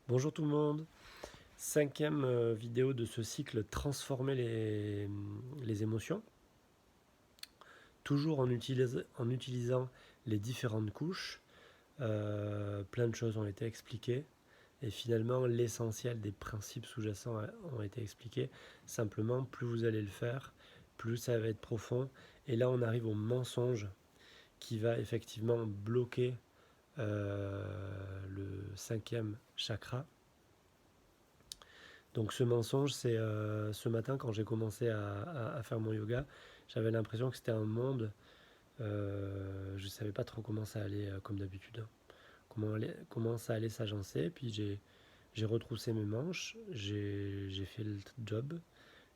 Bonjour tout le monde, cinquième vidéo de ce cycle Transformer les émotions, toujours en utilisant les différentes couches. Plein de choses ont été expliquées et finalement l'essentiel des principes sous-jacents ont été expliqués. Simplement, plus vous allez le faire, plus ça va être profond. Et là on arrive au mensonge qui va effectivement bloquer le cinquième chakra. Donc ce mensonge, c'est ce matin quand j'ai commencé à faire mon yoga, j'avais l'impression que c'était un monde, je ne savais pas trop comment ça allait comme d'habitude, hein. Comment ça allait s'agencer, puis j'ai retroussé mes manches, j'ai fait le job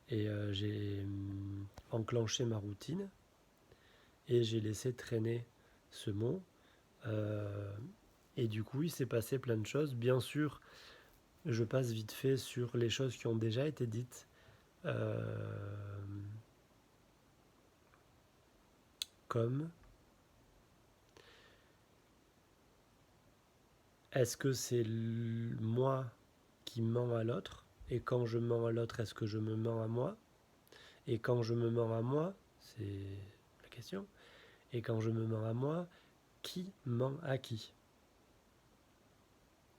et j'ai enclenché ma routine et j'ai laissé traîner ce mot. euh, et du coup, il s'est passé plein de choses. Bien sûr, je passe vite fait sur les choses qui ont déjà été dites. Comme est-ce que c'est moi qui mens à l'autre? Et quand je mens à l'autre, est-ce que je me mens à moi? Et quand je me mens à moi, c'est la question. Et quand je me mens à moi, qui ment à qui?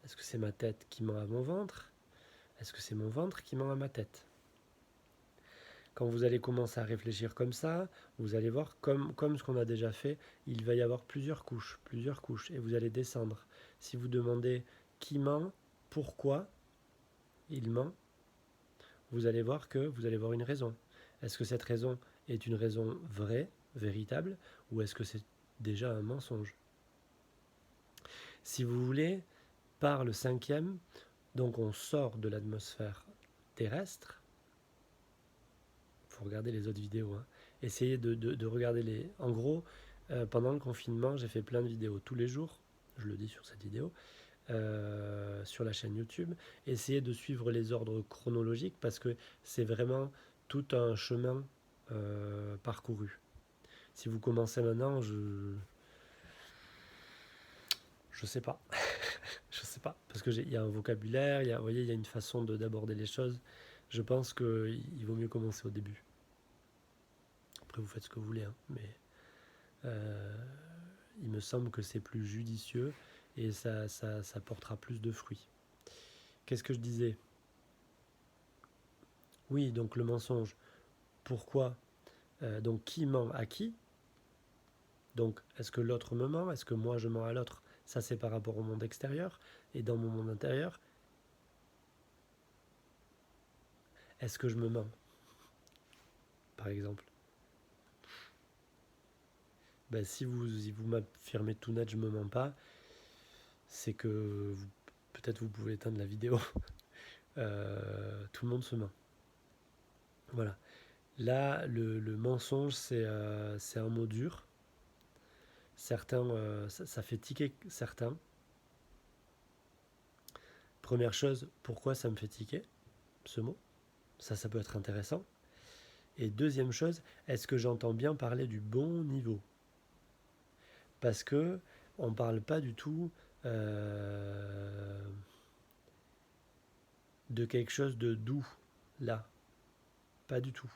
Est-ce que c'est ma tête qui ment à mon ventre? Est-ce que c'est mon ventre qui ment à ma tête? Quand vous allez commencer à réfléchir comme ça, vous allez voir comme ce qu'on a déjà fait, il va y avoir plusieurs couches, et vous allez descendre. Si vous demandez qui ment, pourquoi il ment, vous allez voir que vous allez voir une raison. Est-ce que cette raison est une raison vraie, véritable, ou est-ce que c'est déjà un mensonge? Si vous voulez, par le cinquième, donc on sort de l'atmosphère terrestre. Il faut regarder les autres vidéos, hein. Essayez de regarder les... En gros, pendant le confinement, j'ai fait plein de vidéos tous les jours, je le dis sur cette vidéo, sur la chaîne YouTube. Essayez de suivre les ordres chronologiques parce que c'est vraiment tout un chemin parcouru. Si vous commencez maintenant, je sais pas. Je sais pas. Parce qu'il y a un vocabulaire, vous voyez, il y a une façon d'aborder les choses. Je pense qu'il vaut mieux commencer au début. Après, vous faites ce que vous voulez, hein, mais euh, il me semble que c'est plus judicieux et ça portera plus de fruits. Qu'est-ce que je disais? Oui, donc le mensonge. Pourquoi? Donc qui ment à qui? Donc est-ce que l'autre me ment? Est-ce que moi je mens à l'autre? Ça c'est par rapport au monde extérieur. Et dans mon monde intérieur, est-ce que je me mens? Par exemple. Ben, si vous m'affirmez tout net je me mens pas, c'est que peut-être vous pouvez éteindre la vidéo. Tout le monde se ment. Voilà. Là, le mensonge, c'est un mot dur. Certains, ça fait tiquer certains. Première chose, pourquoi ça me fait tiquer, ce mot? Ça peut être intéressant. Et deuxième chose, est-ce que j'entends bien parler du bon niveau? Parce que on ne parle pas du tout de quelque chose de doux, là. Pas du tout.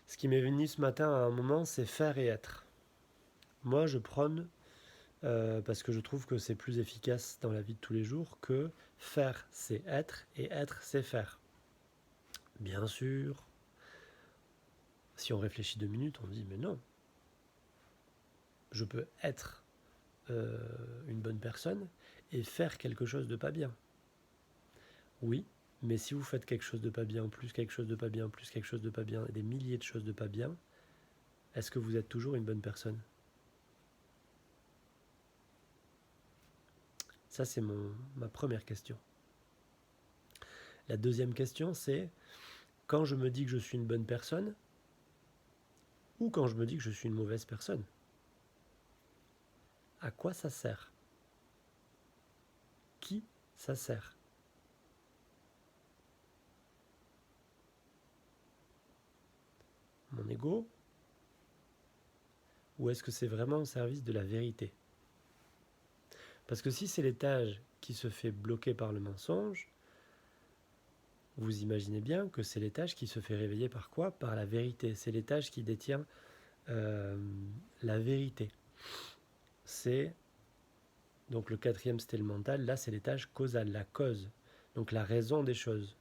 Ce qui m'est venu ce matin à un moment, c'est faire et être. Moi, je prône, parce que je trouve que c'est plus efficace dans la vie de tous les jours, que faire, c'est être, et être, c'est faire. Bien sûr, si on réfléchit 2 minutes, on dit, mais non, je peux être une bonne personne et faire quelque chose de pas bien. Oui, mais si vous faites quelque chose de pas bien, plus quelque chose de pas bien, plus quelque chose de pas bien, et des milliers de choses de pas bien, est-ce que vous êtes toujours une bonne personne? Ça, c'est ma première question. La deuxième question, c'est quand je me dis que je suis une bonne personne ou quand je me dis que je suis une mauvaise personne? À quoi ça sert? Qui ça sert? Mon ego? Ou est-ce que c'est vraiment au service de la vérité? Parce que si c'est l'étage qui se fait bloquer par le mensonge, vous imaginez bien que c'est l'étage qui se fait réveiller par quoi? Par la vérité. C'est l'étage qui détient euh, la vérité. C'est donc le quatrième, c'était le mental. Là, c'est l'étage causal, la cause. Donc la raison des choses.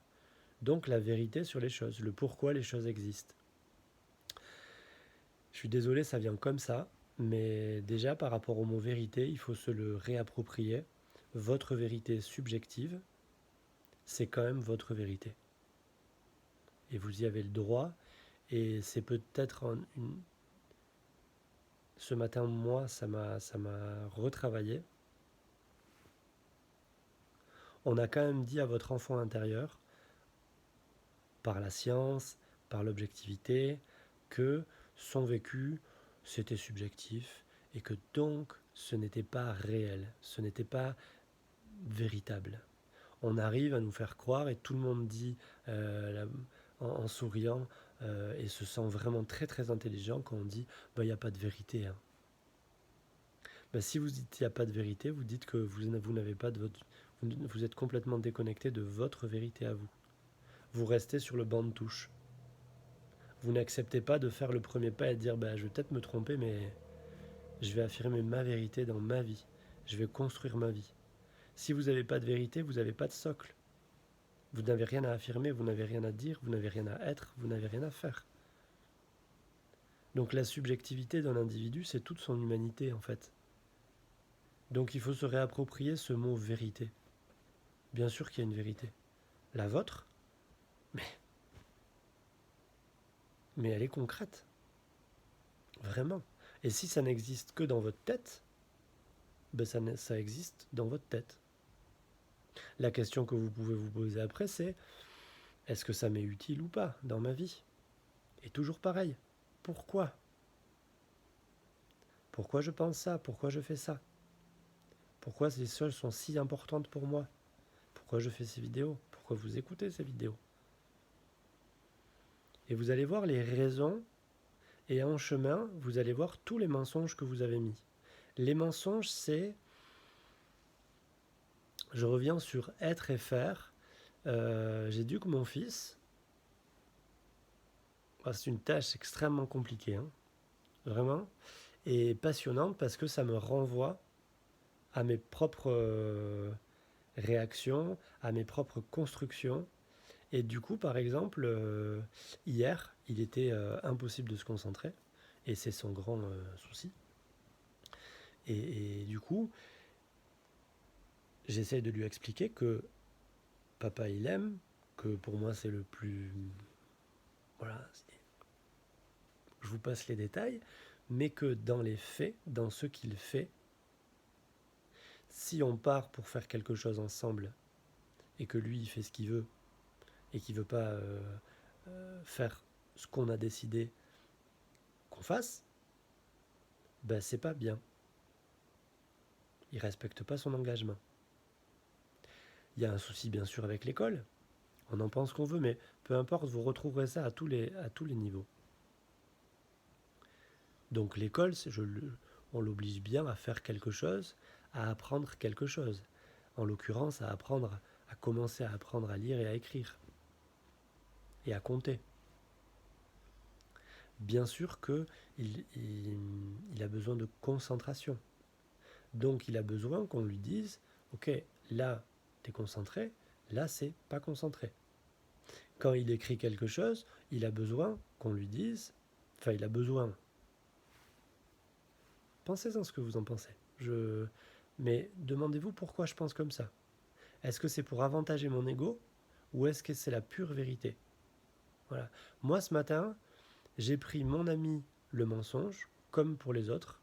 Donc la vérité sur les choses, le pourquoi les choses existent. Je suis désolé, ça vient comme ça, mais déjà par rapport au mot vérité, il faut se le réapproprier. Votre vérité subjective, c'est quand même votre vérité. Et vous y avez le droit, et c'est peut-être ce matin, moi, ça m'a retravaillé. On a quand même dit à votre enfant intérieur, par la science, par l'objectivité, que son vécu, c'était subjectif, et que donc ce n'était pas réel, ce n'était pas véritable. On arrive à nous faire croire, et tout le monde dit en souriant, et se sent vraiment très très intelligent quand on dit bah, il n'y a pas de vérité. Hein. Bah, si vous dites il n'y a pas de vérité, vous dites que vous n'avez pas de votre. Vous êtes complètement déconnecté de votre vérité à vous. Vous restez sur le banc de touche. Vous n'acceptez pas de faire le premier pas et de dire bah, je vais peut-être me tromper, mais je vais affirmer ma vérité dans ma vie. Je vais construire ma vie. Si vous n'avez pas de vérité, vous n'avez pas de socle. Vous n'avez rien à affirmer, vous n'avez rien à dire, vous n'avez rien à être, vous n'avez rien à faire. Donc la subjectivité d'un individu, c'est toute son humanité en fait. Donc il faut se réapproprier ce mot vérité. Bien sûr qu'il y a une vérité. La vôtre, mais, mais elle est concrète. Vraiment. Et si ça n'existe que dans votre tête, ben ça existe dans votre tête. La question que vous pouvez vous poser après, c'est est-ce que ça m'est utile ou pas dans ma vie? Et toujours pareil. Pourquoi? Pourquoi je pense ça? Pourquoi je fais ça? Pourquoi ces choses sont si importantes pour moi? Pourquoi je fais ces vidéos? Pourquoi vous écoutez ces vidéos? Et vous allez voir les raisons, et en chemin, vous allez voir tous les mensonges que vous avez mis. Les mensonges, c'est... Je reviens sur être et faire. J'éduque mon fils. C'est une tâche extrêmement compliquée, hein, vraiment, et passionnante parce que ça me renvoie à mes propres réactions, à mes propres constructions. Et du coup, par exemple, hier, il était impossible de se concentrer, et c'est son grand souci. Et du coup, j'essaie de lui expliquer que papa, il aime, que pour moi, c'est le plus... Voilà, je vous passe les détails, mais que dans les faits, dans ce qu'il fait, si on part pour faire quelque chose ensemble, et que lui, il fait ce qu'il veut, et qu'il ne veut pas faire ce qu'on a décidé qu'on fasse, ben c'est pas bien. Il respecte pas son engagement. Il y a un souci bien sûr avec l'école. On en pense qu'on veut, mais peu importe, vous retrouverez ça à tous les niveaux. Donc l'école, on l'oblige bien à faire quelque chose, à apprendre quelque chose. En l'occurrence, à commencer à apprendre à lire et à écrire. Et à compter. Bien sûr qu'il a besoin de concentration. Donc il a besoin qu'on lui dise, ok, là, t'es concentré, là, c'est pas concentré. Quand il écrit quelque chose, il a besoin qu'on lui dise, il a besoin. Pensez-en ce que vous en pensez. Mais demandez-vous pourquoi je pense comme ça. Est-ce que c'est pour avantager mon ego ou est-ce que c'est la pure vérité? Voilà. Moi, ce matin, j'ai pris mon ami le mensonge, comme pour les autres,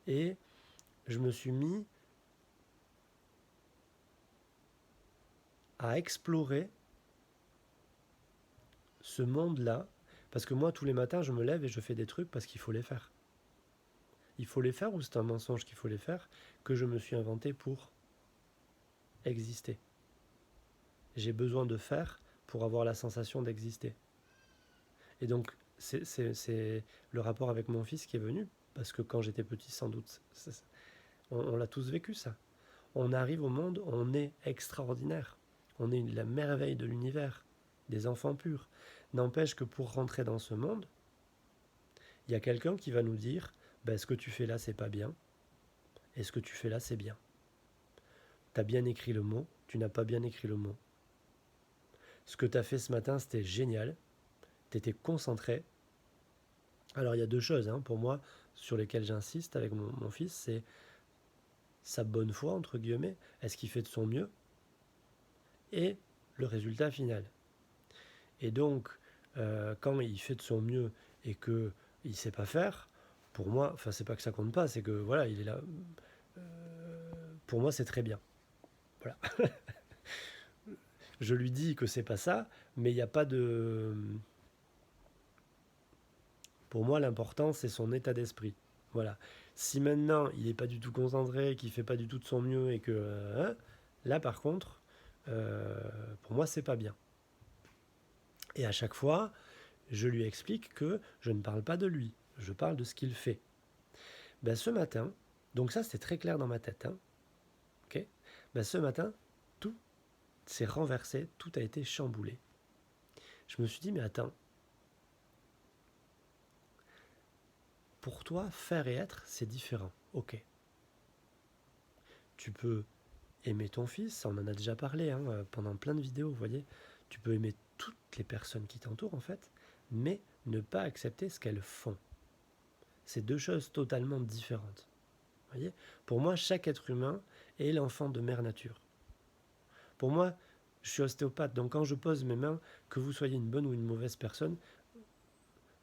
et je me suis mis à explorer ce monde-là, parce que moi, tous les matins, je me lève et je fais des trucs parce qu'il faut les faire. Il faut les faire ou c'est un mensonge qu'il faut les faire que je me suis inventé pour exister. J'ai besoin de faire pour avoir la sensation d'exister. Et donc, c'est le rapport avec mon fils qui est venu, parce que quand j'étais petit, sans doute, on l'a tous vécu ça. On arrive au monde, on est extraordinaire. On est la merveille de l'univers, des enfants purs. N'empêche que pour rentrer dans ce monde, il y a quelqu'un qui va nous dire ben, ce que tu fais là, c'est pas bien, et ce que tu fais là, c'est bien. Tu as bien écrit le mot, tu n'as pas bien écrit le mot. Ce que tu as fait ce matin, c'était génial. Tu étais concentré. Alors, il y a deux choses pour moi sur lesquelles j'insiste avec mon fils, c'est sa bonne foi, entre guillemets, est-ce qu'il fait de son mieux, et le résultat final. Et donc, quand il fait de son mieux et qu'il ne sait pas faire, pour moi, enfin, c'est pas que ça compte pas, c'est que voilà, il est là. Pour moi, c'est très bien. Voilà. Je lui dis que c'est pas ça, mais il n'y a pas de. Pour moi, l'important, c'est son état d'esprit. Voilà. Si maintenant, il n'est pas du tout concentré, qu'il fait pas du tout de son mieux et que. Là, par contre, pour moi, c'est pas bien. Et à chaque fois, je lui explique que je ne parle pas de lui, je parle de ce qu'il fait. Ben, ce matin, donc ça, c'était très clair dans ma tête. Okay, ben, ce matin, tout s'est renversé, tout a été chamboulé. Je me suis dit, mais attends, pour toi, faire et être, c'est différent. Ok. Tu peux aimer ton fils, on en a déjà parlé pendant plein de vidéos, vous voyez. Tu peux aimer toutes les personnes qui t'entourent, en fait, mais ne pas accepter ce qu'elles font. C'est deux choses totalement différentes. Vous voyez, pour moi, chaque être humain est l'enfant de mère nature. Pour moi, je suis ostéopathe, donc quand je pose mes mains, que vous soyez une bonne ou une mauvaise personne,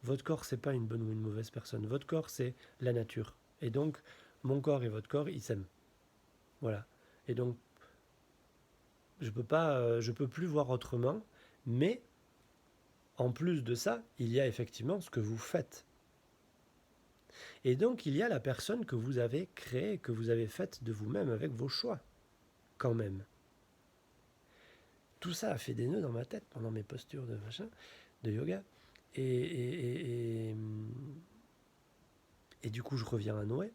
votre corps, c'est pas une bonne ou une mauvaise personne. Votre corps, c'est la nature. Et donc, mon corps et votre corps, ils s'aiment. Voilà. Et donc, je peux plus voir autrement, mais en plus de ça, il y a effectivement ce que vous faites. Et donc, il y a la personne que vous avez créée, que vous avez faite de vous-même avec vos choix, quand même. Tout ça a fait des nœuds dans ma tête pendant mes postures de machin, de yoga. Et du coup, je reviens à Noé.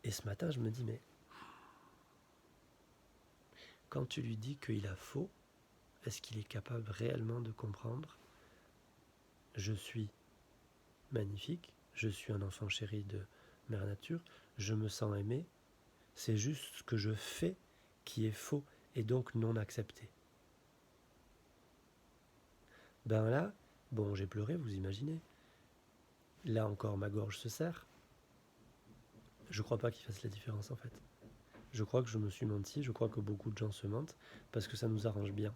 Et ce matin, je me dis, mais quand tu lui dis qu'il a faux, est-ce qu'il est capable réellement de comprendre? Je suis magnifique, je suis un enfant chéri de Mère Nature, je me sens aimé, c'est juste ce que je fais qui est faux et donc non accepté. Ben là, bon, j'ai pleuré, vous imaginez. Là encore, ma gorge se serre. Je crois pas qu'il fasse la différence en fait. Je crois que je me suis menti, je crois que beaucoup de gens se mentent parce que ça nous arrange bien.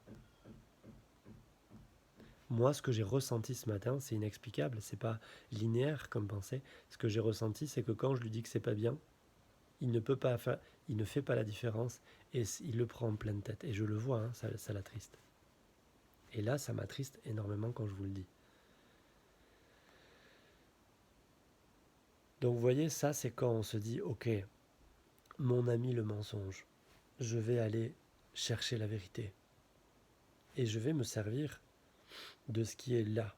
Moi, ce que j'ai ressenti ce matin, c'est inexplicable, c'est pas linéaire comme pensée. Ce que j'ai ressenti, c'est que quand je lui dis que c'est pas bien, il ne peut pas faire, il ne fait pas la différence et il le prend en pleine tête. Et je le vois, ça l'attriste. Et là, ça m'attriste énormément quand je vous le dis. Donc vous voyez, ça c'est quand on se dit, ok, mon ami le mensonge, je vais aller chercher la vérité. Et je vais me servir de ce qui est là.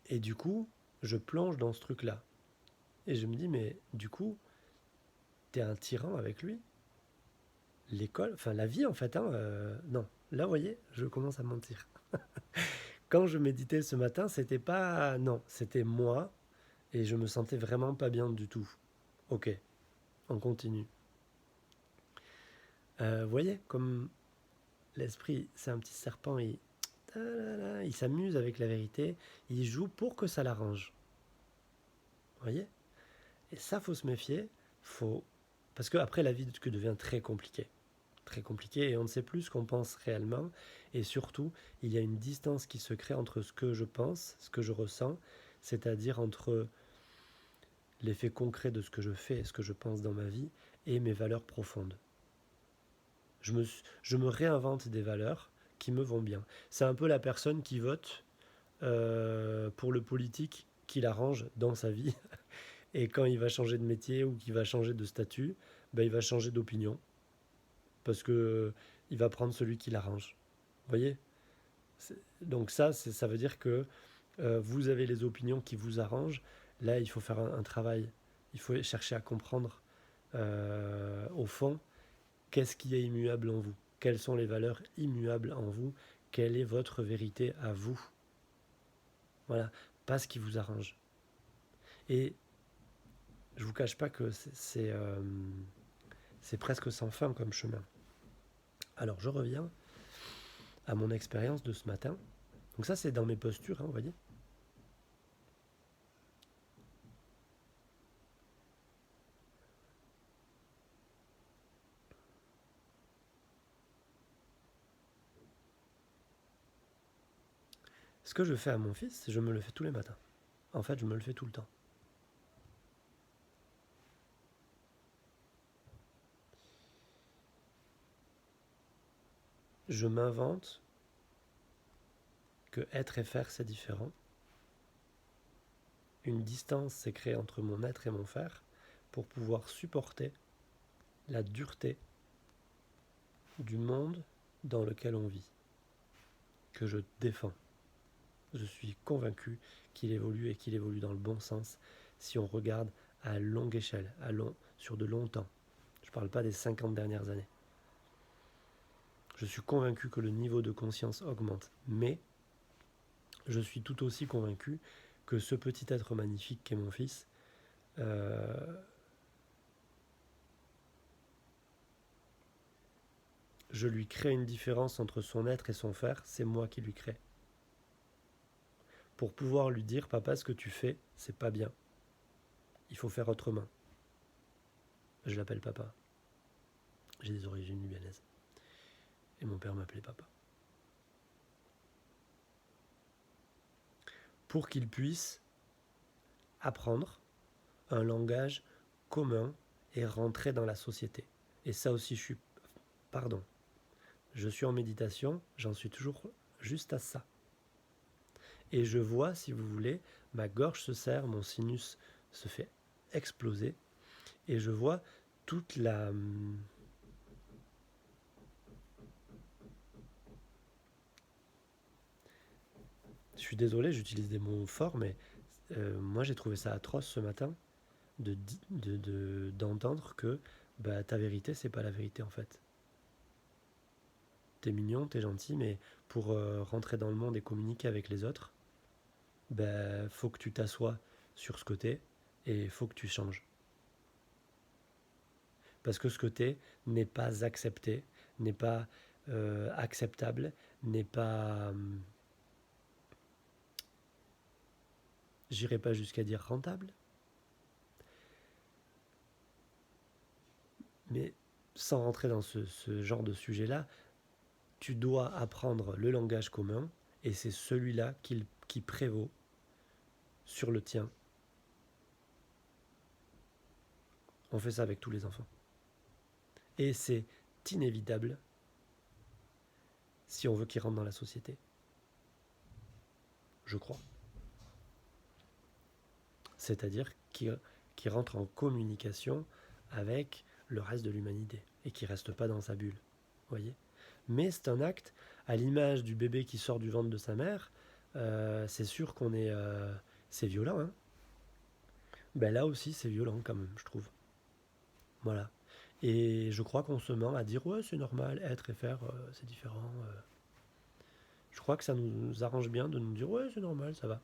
Et du coup, je plonge dans ce truc-là. Et je me dis, mais du coup, t'es un tyran avec lui. L'école, enfin la vie en fait, non. Là, vous voyez, je commence à mentir. Quand je méditais ce matin, c'était pas... Non, c'était moi. Et je me sentais vraiment pas bien du tout. Ok, on continue. Vous voyez, comme l'esprit, c'est un petit serpent, il s'amuse avec la vérité, il joue pour que ça l'arrange. Vous voyez? Et ça, faut se méfier, faut... parce qu'après, la vie devient très compliquée. Très compliquée, et on ne sait plus ce qu'on pense réellement, et surtout, il y a une distance qui se crée entre ce que je pense, ce que je ressens, c'est-à-dire entre l'effet concret de ce que je fais et ce que je pense dans ma vie, et mes valeurs profondes. Je me réinvente des valeurs qui me vont bien. C'est un peu la personne qui vote pour le politique qui l'arrange dans sa vie. Et quand il va changer de métier ou qu'il va changer de statut, ben, il va changer d'opinion. Parce que il va prendre celui qui l'arrange. Vous voyez? Donc ça veut dire que vous avez les opinions qui vous arrangent. Là, il faut faire un travail. Il faut chercher à comprendre au fond, qu'est-ce qui est immuable en vous? Quelles sont les valeurs immuables en vous? Quelle est votre vérité à vous? Voilà, pas ce qui vous arrange. Et je vous cache pas que c'est presque sans fin comme chemin. Alors je reviens à mon expérience de ce matin. Donc ça c'est dans mes postures, hein, vous voyez. Ce que je fais à mon fils, je me le fais tous les matins. En fait, je me le fais tout le temps. Je m'invente que être et faire, c'est différent. Une distance s'est créée entre mon être et mon faire pour pouvoir supporter la dureté du monde dans lequel on vit, que je défends. Je suis convaincu qu'il évolue et qu'il évolue dans le bon sens si on regarde à longue échelle, sur de longs temps. Je ne parle pas des 50 dernières années. Je suis convaincu que le niveau de conscience augmente, mais je suis tout aussi convaincu que ce petit être magnifique qu'est mon fils, je lui crée une différence entre son être et son faire, c'est moi qui lui crée. Pour pouvoir lui dire, papa, ce que tu fais, c'est pas bien. Il faut faire autrement. Je l'appelle papa. J'ai des origines libanaises. Et mon père m'appelait papa. Pour qu'il puisse apprendre un langage commun et rentrer dans la société. Et ça aussi, je suis en méditation, j'en suis toujours juste à ça. Et je vois, si vous voulez, ma gorge se serre, mon sinus se fait exploser, et je vois toute la... Je suis désolé, j'utilise des mots forts, mais moi j'ai trouvé ça atroce ce matin d'entendre que ta vérité, c'est pas la vérité en fait. T'es mignon, t'es gentil, mais pour rentrer dans le monde et communiquer avec les autres, faut que tu t'assoies sur ce que t'es et faut que tu changes. Parce que ce que t'es n'est pas accepté, n'est pas acceptable, n'est pas... j'irai pas jusqu'à dire rentable, mais sans rentrer dans ce genre de sujet-là, tu dois apprendre le langage commun et c'est celui-là qui prévaut sur le tien. On fait ça avec tous les enfants. Et c'est inévitable si on veut qu'ils rentrent dans la société. Je crois. C'est-à-dire qu'ils rentrent en communication avec le reste de l'humanité et qu'ils ne restent pas dans sa bulle. Voyez ? Mais c'est un acte, à l'image du bébé qui sort du ventre de sa mère, c'est sûr qu'on est... c'est violent, hein. Là aussi, c'est violent quand même, je trouve. Voilà. Et je crois qu'on se ment à dire ouais c'est normal, être et faire c'est différent. Je crois que ça nous arrange bien de nous dire ouais c'est normal, ça va.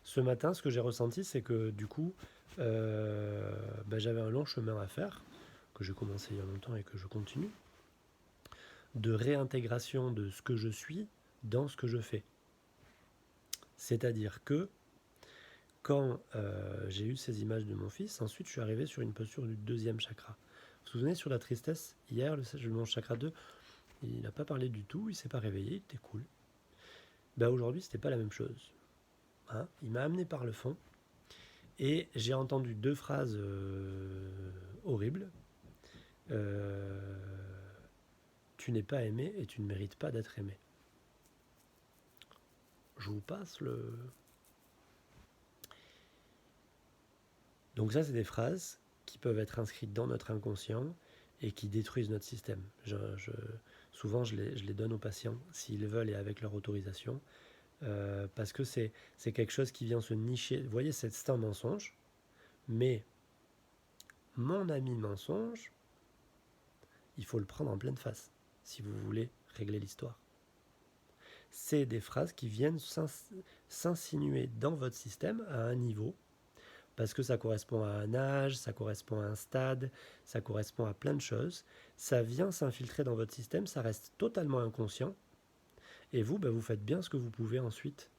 Ce matin, ce que j'ai ressenti, c'est que du coup, j'avais un long chemin à faire, que j'ai commencé il y a longtemps et que je continue, de réintégration de ce que je suis dans ce que je fais. C'est-à-dire que quand j'ai eu ces images de mon fils, ensuite je suis arrivé sur une posture du deuxième chakra. Vous vous souvenez sur la tristesse, hier, mon chakra 2, il n'a pas parlé du tout, il s'est pas réveillé, il était cool. Aujourd'hui, c'était pas la même chose. Hein, il m'a amené par le fond et j'ai entendu deux phrases horribles. Tu n'es pas aimé et tu ne mérites pas d'être aimé. Je vous passe le... Donc ça, c'est des phrases qui peuvent être inscrites dans notre inconscient et qui détruisent notre système. Souvent, je les donne aux patients, s'ils veulent et avec leur autorisation, parce que c'est quelque chose qui vient se nicher. Vous voyez, c'est un mensonge, mais mon ami mensonge, il faut le prendre en pleine face si vous voulez régler l'histoire. C'est des phrases qui viennent s'insinuer dans votre système à un niveau, parce que ça correspond à un âge, ça correspond à un stade, ça correspond à plein de choses. Ça vient s'infiltrer dans votre système, ça reste totalement inconscient, et vous, vous faites bien ce que vous pouvez ensuite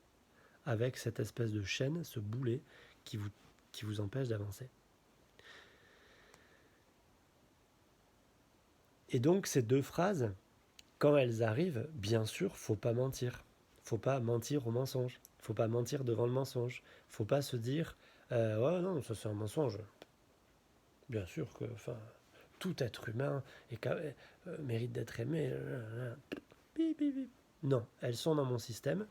avec cette espèce de chaîne, ce boulet qui vous empêche d'avancer. Et donc ces deux phrases, quand elles arrivent, bien sûr, faut pas mentir. Faut pas mentir au mensonge. Faut pas mentir devant le mensonge. Faut pas se dire ouais non, ça c'est un mensonge. Bien sûr que tout être humain mérite d'être aimé. Non, elles sont dans mon système.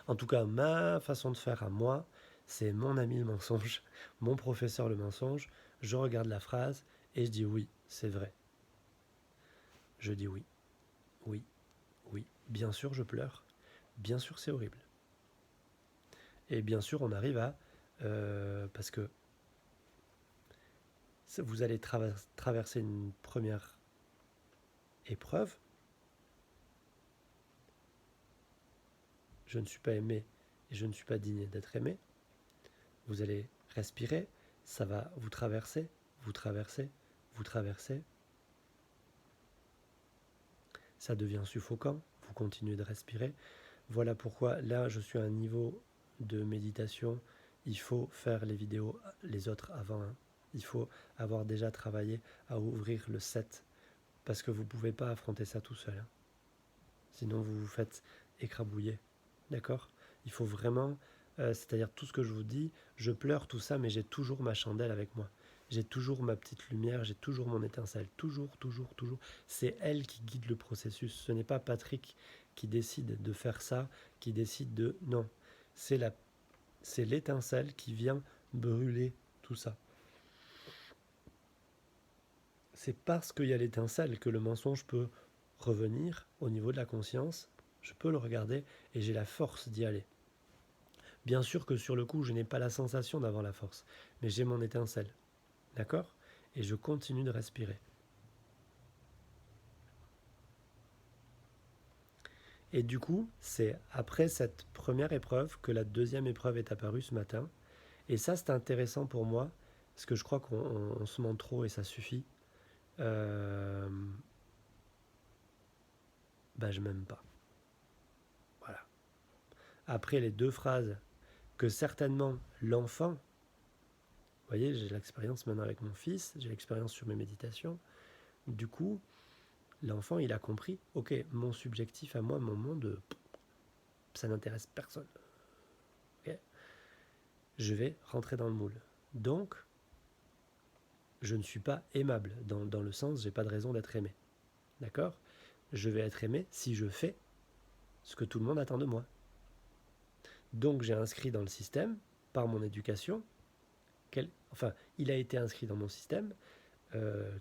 En tout cas, ma façon de faire à moi, c'est mon ami le mensonge, mon professeur le mensonge. Je regarde la phrase et je dis oui, c'est vrai. Je dis oui, oui, oui. Bien sûr, je pleure. Bien sûr, c'est horrible. Et bien sûr, on arrive à... parce que vous allez traverser une première épreuve. Je ne suis pas aimé et je ne suis pas digne d'être aimé. Vous allez respirer, ça va vous traverser, vous traverser, vous traverser. Ça devient suffocant, vous continuez de respirer. Voilà pourquoi là, je suis à un niveau de méditation. Il faut faire les vidéos, les autres avant. Il faut avoir déjà travaillé à ouvrir le 7. Parce que vous ne pouvez pas affronter ça tout seul. Sinon, vous vous faites écrabouiller. D'accord ? Il faut vraiment... c'est-à-dire tout ce que je vous dis, je pleure tout ça, mais j'ai toujours ma chandelle avec moi. J'ai toujours ma petite lumière, j'ai toujours mon étincelle. Toujours, toujours, toujours. C'est elle qui guide le processus. Ce n'est pas Patrick qui décide de faire ça, qui décide de... Non. C'est l'étincelle qui vient brûler tout ça. C'est parce qu'il y a l'étincelle que le mensonge peut revenir au niveau de la conscience. Je peux le regarder et j'ai la force d'y aller. Bien sûr que sur le coup, je n'ai pas la sensation d'avoir la force, mais j'ai mon étincelle. D'accord ? Et je continue de respirer. Et du coup, c'est après cette première épreuve que la deuxième épreuve est apparue ce matin. Et ça, c'est intéressant pour moi, parce que je crois qu'on se ment trop et ça suffit. Je m'aime pas. Voilà. Après les deux phrases que certainement l'enfant, vous voyez, j'ai l'expérience maintenant avec mon fils, j'ai l'expérience sur mes méditations. Du coup, l'enfant, il a compris, ok, mon subjectif à moi, mon monde, ça n'intéresse personne. Okay, je vais rentrer dans le moule. Donc, je ne suis pas aimable, dans le sens, j'ai pas de raison d'être aimé. D'accord ? Je vais être aimé si je fais ce que tout le monde attend de moi. Donc, j'ai inscrit dans le système, par mon éducation, il a été inscrit dans mon système,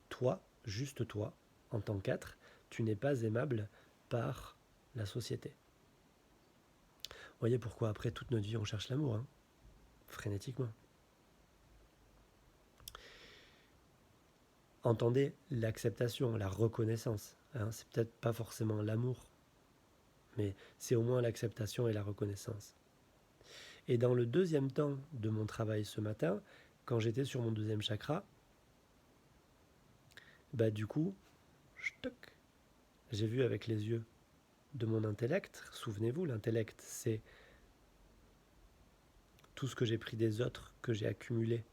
toi, juste toi, en tant qu'être, tu n'es pas aimable par la société. Vous voyez pourquoi après toute notre vie on cherche l'amour, frénétiquement. Entendez l'acceptation, la reconnaissance. C'est peut-être pas forcément l'amour, mais c'est au moins l'acceptation et la reconnaissance. Et dans le deuxième temps de mon travail ce matin, quand j'étais sur mon deuxième chakra, du coup, j'ai vu avec les yeux de mon intellect. Souvenez-vous, l'intellect, c'est tout ce que j'ai pris des autres, que j'ai accumulé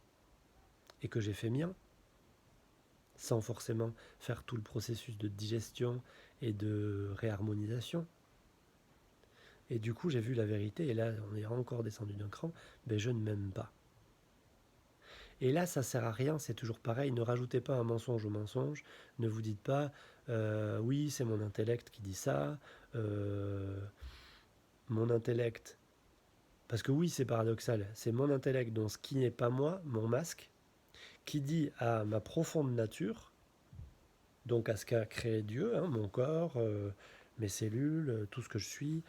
et que j'ai fait mien, sans forcément faire tout le processus de digestion et de réharmonisation. Et du coup, j'ai vu la vérité, et là, on est encore descendu d'un cran, je ne m'aime pas. Et là, ça sert à rien, c'est toujours pareil, ne rajoutez pas un mensonge au mensonge, ne vous dites pas, oui, c'est mon intellect qui dit ça, mon intellect, parce que oui, c'est paradoxal, c'est mon intellect, donc ce qui n'est pas moi, mon masque, qui dit à ma profonde nature, donc à ce qu'a créé Dieu, mon corps, mes cellules, tout ce que je suis,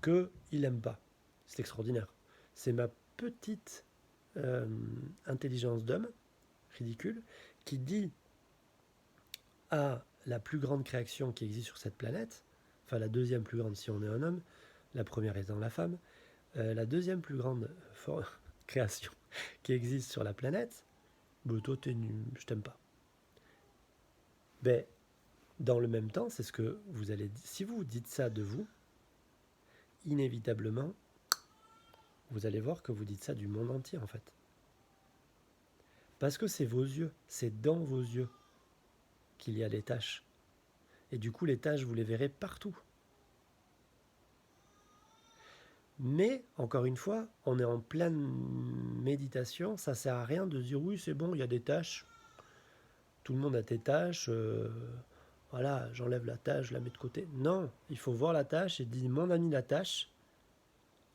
qu'il n'aime pas. C'est extraordinaire. C'est ma petite intelligence d'homme ridicule, qui dit à la plus grande création qui existe sur cette planète, enfin la deuxième plus grande si on est un homme, la première étant la femme, la deuxième plus grande création qui existe sur la planète, bah, toi t'es nul, je t'aime pas. Ben, dans le même temps, c'est ce que vous allez dire. Si vous dites ça de vous, inévitablement, vous allez voir que vous dites ça du monde entier en fait. Parce que c'est vos yeux, c'est dans vos yeux qu'il y a les taches. Et du coup, les taches, vous les verrez partout. Mais, encore une fois, on est en pleine méditation, ça sert à rien de se dire oui, c'est bon, il y a des tâches, tout le monde a tes tâches, voilà, j'enlève la tâche, je la mets de côté. Non, il faut voir la tâche et dire mon ami la tâche,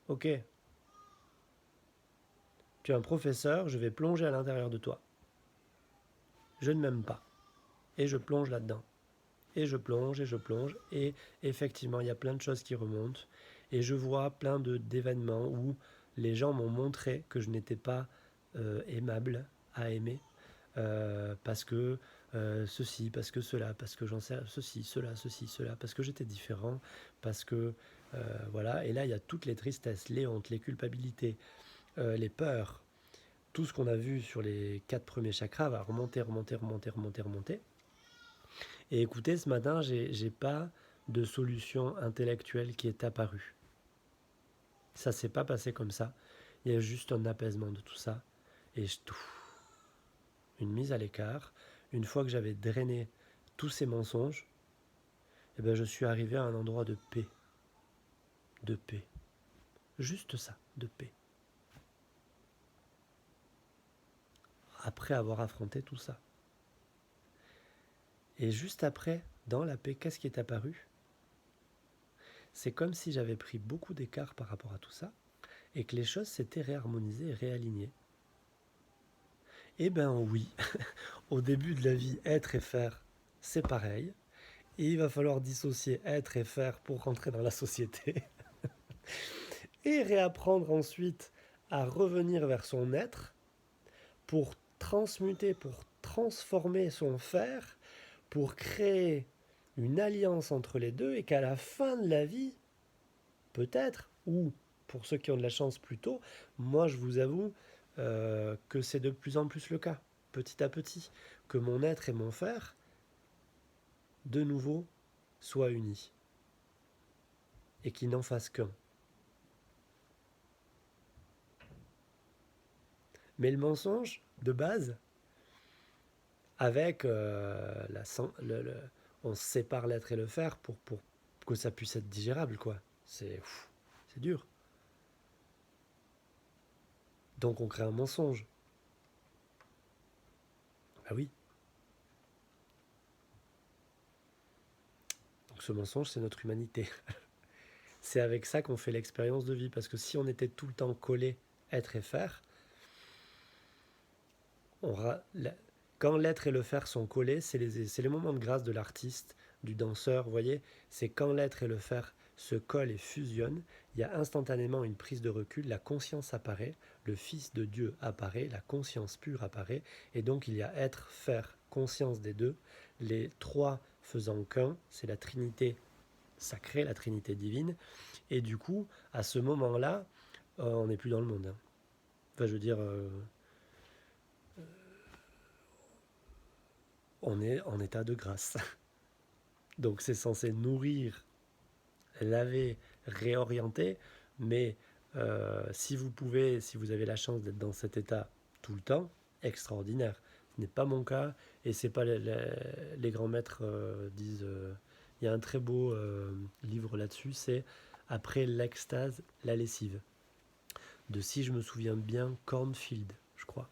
ok, tu es un professeur, je vais plonger à l'intérieur de toi. Je ne m'aime pas. Et je plonge là-dedans. Et je plonge, et effectivement, il y a plein de choses qui remontent. Et je vois plein d'événements où les gens m'ont montré que je n'étais pas aimable à aimer. Parce que ceci, parce que cela, parce que j'en sais ceci, cela, parce que j'étais différent, parce que voilà. Et là, il y a toutes les tristesses, les hontes, les culpabilités, les peurs. Tout ce qu'on a vu sur les 4 premiers chakras va remonter, remonter, remonter, remonter, remonter. Et écoutez, ce matin, j'ai pas de solution intellectuelle qui est apparue. Ça s'est pas passé comme ça. Il y a juste un apaisement de tout ça. Et une mise à l'écart. Une fois que j'avais drainé tous ces mensonges, eh ben je suis arrivé à un endroit de paix. De paix. Juste ça, de paix. Après avoir affronté tout ça. Et juste après, dans la paix, qu'est-ce qui est apparu ? C'est comme si j'avais pris beaucoup d'écart par rapport à tout ça et que les choses s'étaient réharmonisées et réalignées. Eh ben oui, au début de la vie, être et faire, c'est pareil. Et il va falloir dissocier être et faire pour rentrer dans la société. Et réapprendre ensuite à revenir vers son être pour transmuter, pour transformer son faire, pour créer une alliance entre les deux et qu'à la fin de la vie, peut-être, ou pour ceux qui ont de la chance plus tôt, moi je vous avoue que c'est de plus en plus le cas, petit à petit, que mon être et mon faire, de nouveau, soient unis et qu'ils n'en fassent qu'un. Mais le mensonge, de base, avec on sépare l'être et le faire pour que ça puisse être digérable, quoi. C'est dur. Donc on crée un mensonge. Ah oui. Donc ce mensonge, c'est notre humanité. C'est avec ça qu'on fait l'expérience de vie. Parce que si on était tout le temps collé être et faire, quand l'être et le faire sont collés, c'est les moments de grâce de l'artiste, du danseur, vous voyez. C'est quand l'être et le faire se collent et fusionnent, il y a instantanément une prise de recul, la conscience apparaît, le Fils de Dieu apparaît, la conscience pure apparaît, et donc il y a être, faire, conscience des deux, les trois faisant qu'un, c'est la Trinité sacrée, la Trinité divine, et du coup, à ce moment-là, on n'est plus dans le monde. Hein. Enfin, je veux dire, on est en état de grâce. Donc c'est censé nourrir, laver, réorienter, mais si vous pouvez, si vous avez la chance d'être dans cet état tout le temps, extraordinaire. Ce n'est pas mon cas, et c'est pas les grands maîtres disent. Il y a un très beau livre là-dessus, c'est Après l'extase, la lessive, de, si je me souviens bien, Cornfield, je crois.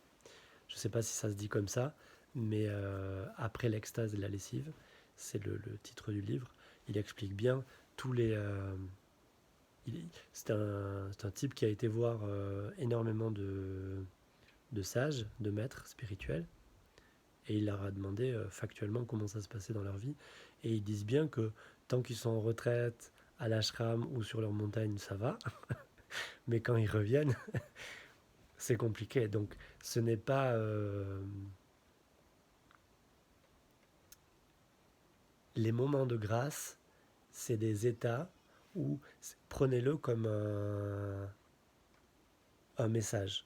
Je ne sais pas si ça se dit comme ça, mais Après l'extase, la lessive, c'est le titre du livre. Il explique bien tous les. C'est un type qui a été voir énormément de sages, de maîtres spirituels, et il leur a demandé factuellement comment ça se passait dans leur vie. Et ils disent bien que tant qu'ils sont en retraite, à l'ashram ou sur leur montagne, ça va. Mais quand ils reviennent, c'est compliqué. Donc ce n'est pas Les moments de grâce, c'est des états où prenez-le comme un message.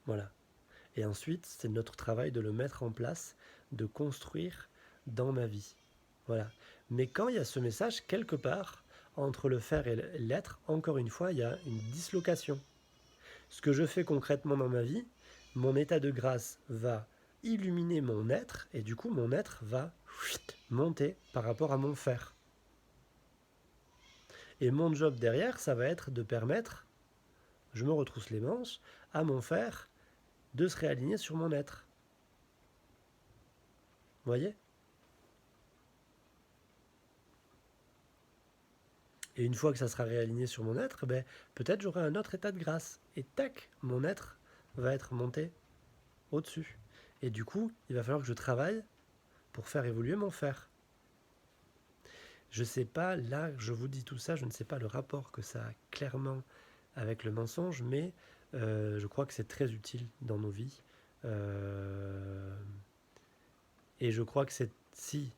Voilà. Et ensuite, c'est notre travail de le mettre en place, de construire dans ma vie. Voilà. Mais quand il y a ce message, quelque part, entre le faire et l'être, encore une fois, il y a une dislocation. Ce que je fais concrètement dans ma vie, mon état de grâce va illuminer mon être, et du coup, mon être va monter par rapport à mon faire. Et mon job derrière, ça va être de permettre, je me retrousse les manches, à mon faire de se réaligner sur mon être. Vous voyez? Et une fois que ça sera réaligné sur mon être, ben, peut-être j'aurai un autre état de grâce. Et tac, mon être va être monté au-dessus. Et du coup, il va falloir que je travaille pour faire évoluer mon faire. Je ne sais pas, là, je vous dis tout ça, je ne sais pas le rapport que ça a clairement avec le mensonge, mais je crois que c'est très utile dans nos vies. Et je crois que c'est si.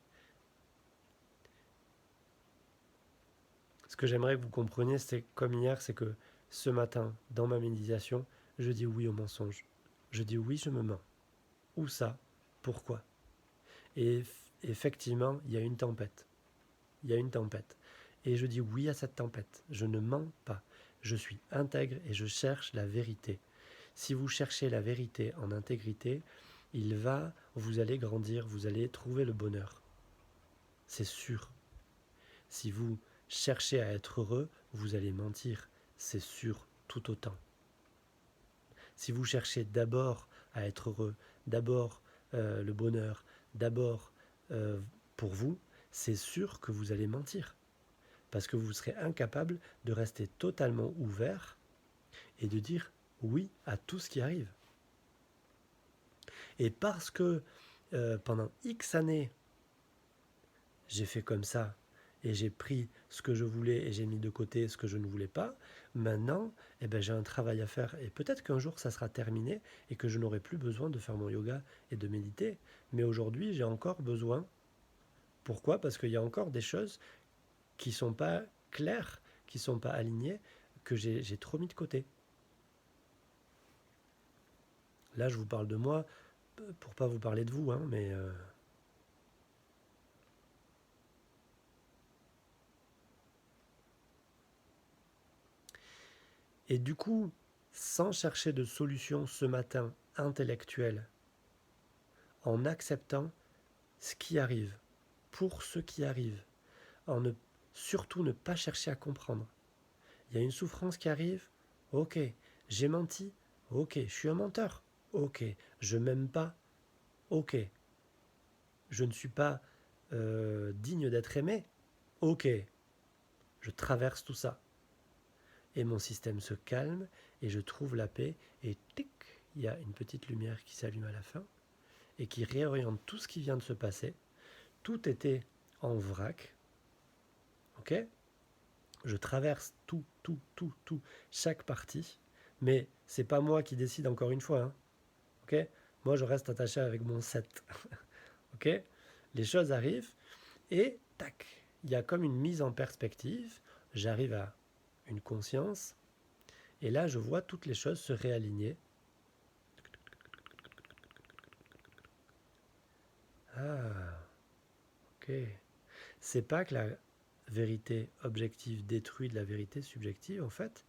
Ce que j'aimerais que vous compreniez, c'est comme hier, c'est que ce matin, dans ma méditation, je dis oui au mensonge. Je dis oui, je me mens. Où ça? Pourquoi? Et effectivement, il y a une tempête. Il y a une tempête. Et je dis oui à cette tempête. Je ne mens pas. Je suis intègre et je cherche la vérité. Si vous cherchez la vérité en intégrité, vous allez grandir, vous allez trouver le bonheur. C'est sûr. Si vous cherchez à être heureux, vous allez mentir. C'est sûr tout autant. Si vous cherchez d'abord à être heureux, d'abord le bonheur, d'abord pour vous, c'est sûr que vous allez mentir. Parce que vous serez incapable de rester totalement ouvert et de dire oui à tout ce qui arrive. Et parce que pendant X années, j'ai fait comme ça, et j'ai pris ce que je voulais et j'ai mis de côté ce que je ne voulais pas, maintenant, j'ai un travail à faire. Et peut-être qu'un jour, ça sera terminé et que je n'aurai plus besoin de faire mon yoga et de méditer. Mais aujourd'hui, j'ai encore besoin. Pourquoi? Parce qu'il y a encore des choses qui ne sont pas claires, qui ne sont pas alignées, que j'ai trop mis de côté. Là, je vous parle de moi pour pas vous parler de vous, hein, mais... Et du coup, sans chercher de solution ce matin intellectuelle, en acceptant ce qui arrive, pour ce qui arrive, surtout ne pas chercher à comprendre. Il y a une souffrance qui arrive, ok, j'ai menti, ok, je suis un menteur, ok, je m'aime pas, ok, je ne suis pas digne d'être aimé, ok, je traverse tout ça. Et mon système se calme et je trouve la paix et tic, il y a une petite lumière qui s'allume à la fin et qui réoriente tout ce qui vient de se passer. Tout était en vrac, ok? Je traverse tout, chaque partie, mais c'est pas moi qui décide encore une fois, hein, ok? Moi, je reste attaché avec mon 7, ok? Les choses arrivent et tac, il y a comme une mise en perspective. J'arrive à une conscience et là, je vois toutes les choses se réaligner. Ah, ok. C'est pas que la vérité objective détruit de la vérité subjective, en fait,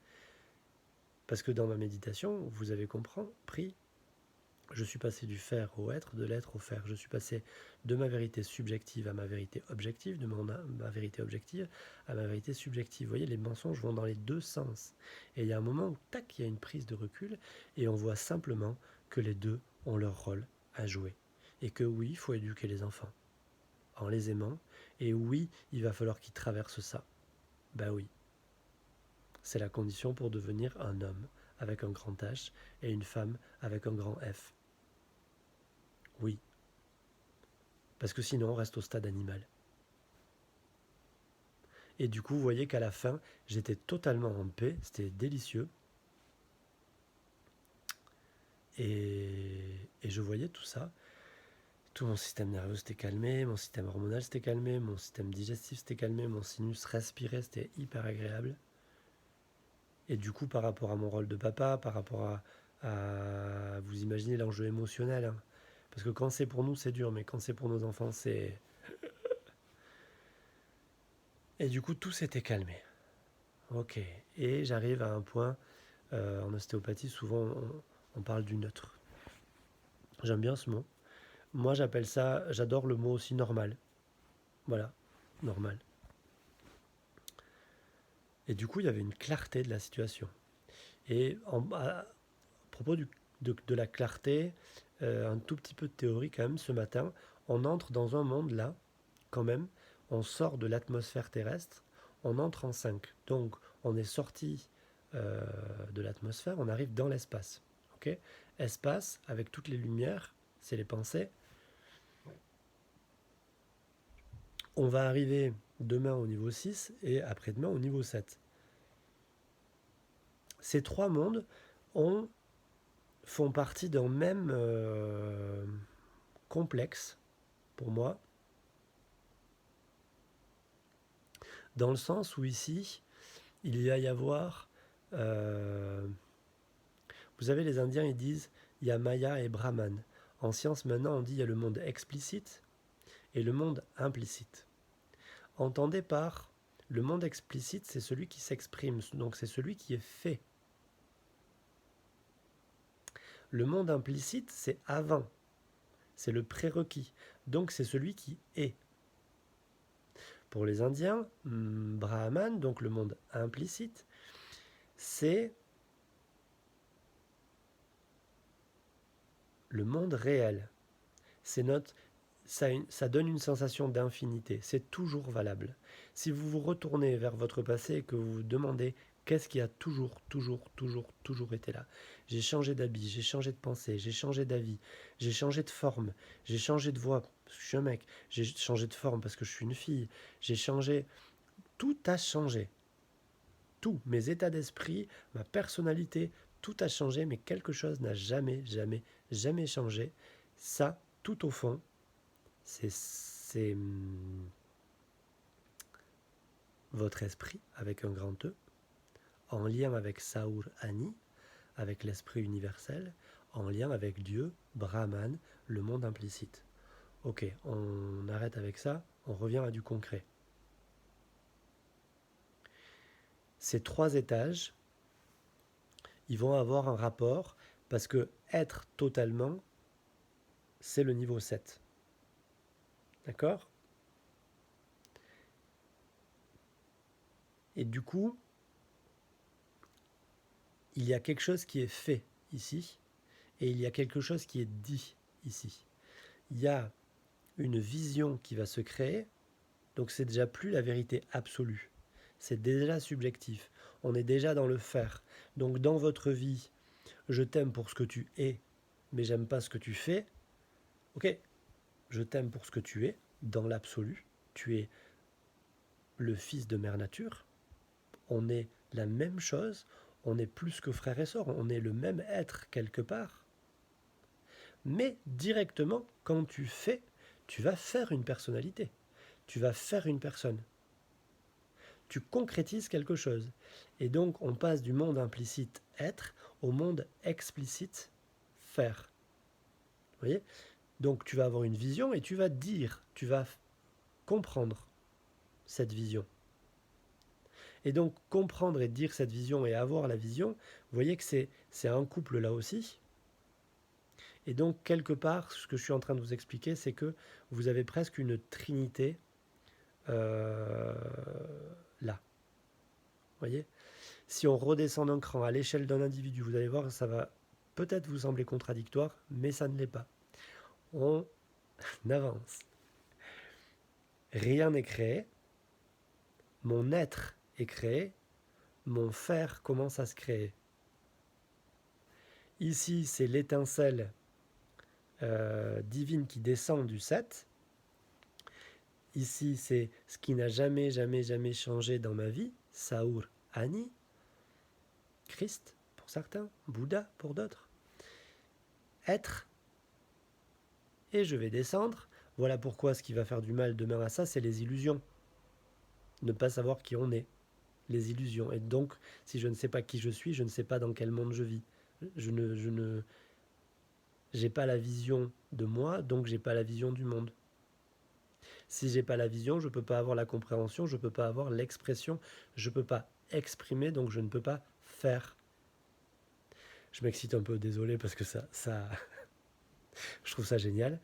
parce que dans ma méditation, vous avez compris, je suis passé du faire au être, de l'être au faire. Je suis passé de ma vérité subjective à ma vérité objective, de ma vérité objective à ma vérité subjective. Vous voyez, les mensonges vont dans les deux sens. Et il y a un moment où, tac, il y a une prise de recul et on voit simplement que les deux ont leur rôle à jouer. Et que oui, il faut éduquer les enfants en les aimant. Et oui, il va falloir qu'ils traversent ça. Ben oui. C'est la condition pour devenir un homme avec un grand H et une femme avec un grand F. Oui. Parce que sinon, on reste au stade animal. Et du coup, vous voyez qu'à la fin, j'étais totalement en paix. C'était délicieux. Et je voyais tout ça. Tout mon système nerveux s'était calmé, mon système hormonal s'était calmé, mon système digestif s'était calmé, mon sinus respirait, c'était hyper agréable. Et du coup, par rapport à mon rôle de papa, par rapport vous imaginez l'enjeu émotionnel, hein. Parce que quand c'est pour nous, c'est dur, mais quand c'est pour nos enfants, c'est... Et du coup, tout s'était calmé. Ok. Et j'arrive à un point, en ostéopathie, souvent, on parle du neutre. J'aime bien ce mot. Moi, j'appelle ça, j'adore le mot aussi normal. Voilà, normal. Et du coup, il y avait une clarté de la situation. Et à propos de la clarté, un tout petit peu de théorie quand même, ce matin, on entre dans un monde là, quand même, on sort de l'atmosphère terrestre, on entre en 5. Donc, on est sorti de l'atmosphère, on arrive dans l'espace. Ok, espace, avec toutes les lumières, c'est les pensées. On va arriver demain au niveau 6 et après-demain au niveau 7. Ces trois mondes font partie d'un même complexe, pour moi, dans le sens où ici, il va y avoir... vous savez, les Indiens, ils disent, il y a Maya et Brahman. En science, maintenant, on dit, il y a le monde explicite et le monde implicite. Entendez par le monde explicite, c'est celui qui s'exprime, donc c'est celui qui est fait. Le monde implicite, c'est avant, c'est le prérequis, donc c'est celui qui est. Pour les Indiens, Brahman, donc le monde implicite, c'est le monde réel. C'est ça donne une sensation d'infinité. C'est toujours valable. Si vous vous retournez vers votre passé et que vous vous demandez qu'est-ce qui a toujours été là. J'ai changé d'habit, j'ai changé de pensée, j'ai changé d'avis, j'ai changé de forme, j'ai changé de voix parce que je suis un mec, j'ai changé de forme parce que je suis une fille, j'ai changé. Tout a changé. Tout, mes états d'esprit, ma personnalité, tout a changé, mais quelque chose n'a jamais changé. Ça, tout au fond, c'est votre esprit avec un grand E, en lien avec Saur Ani, avec l'esprit universel, en lien avec Dieu, Brahman, le monde implicite. Ok, on arrête avec ça, on revient à du concret. Ces trois étages, ils vont avoir un rapport parce que être totalement, c'est le niveau 7. D'accord? Et du coup, il y a quelque chose qui est fait ici et il y a quelque chose qui est dit ici. Il y a une vision qui va se créer, donc c'est déjà plus la vérité absolue. C'est déjà subjectif. On est déjà dans le faire. Donc dans votre vie, je t'aime pour ce que tu es, mais j'aime pas ce que tu fais. Ok, je t'aime pour ce que tu es, dans l'absolu. Tu es le fils de Mère Nature. On est la même chose. On est plus que frères et sœurs. On est le même être quelque part. Mais directement, quand tu fais, tu vas faire une personnalité. Tu vas faire une personne. Tu concrétises quelque chose. Et donc, on passe du monde implicite être au monde explicite faire. Vous voyez? Donc, tu vas avoir une vision et tu vas dire, tu vas comprendre cette vision. Et donc, comprendre et dire cette vision et avoir la vision, vous voyez que c'est un couple là aussi. Et donc, quelque part, ce que je suis en train de vous expliquer, c'est que vous avez presque une trinité là. Vous voyez? Si on redescend d'un cran à l'échelle d'un individu, vous allez voir, ça va peut-être vous sembler contradictoire, mais ça ne l'est pas. On avance. Rien n'est créé. Mon être est créé. Mon faire commence à se créer. Ici, c'est l'étincelle divine qui descend du 7. Ici, c'est ce qui n'a jamais changé dans ma vie. Saur Ani. Christ pour certains. Bouddha pour d'autres. Être et je vais descendre. Voilà pourquoi ce qui va faire du mal demain à ça, c'est les illusions. Ne pas savoir qui on est, les illusions. Et donc, si je ne sais pas qui je suis, je ne sais pas dans quel monde je vis. J'ai pas la vision de moi, donc j'ai pas la vision du monde. Si j'ai pas la vision, je peux pas avoir la compréhension, je peux pas avoir l'expression, je peux pas exprimer, donc je ne peux pas faire. Je m'excite un peu, désolé, parce que je trouve ça génial.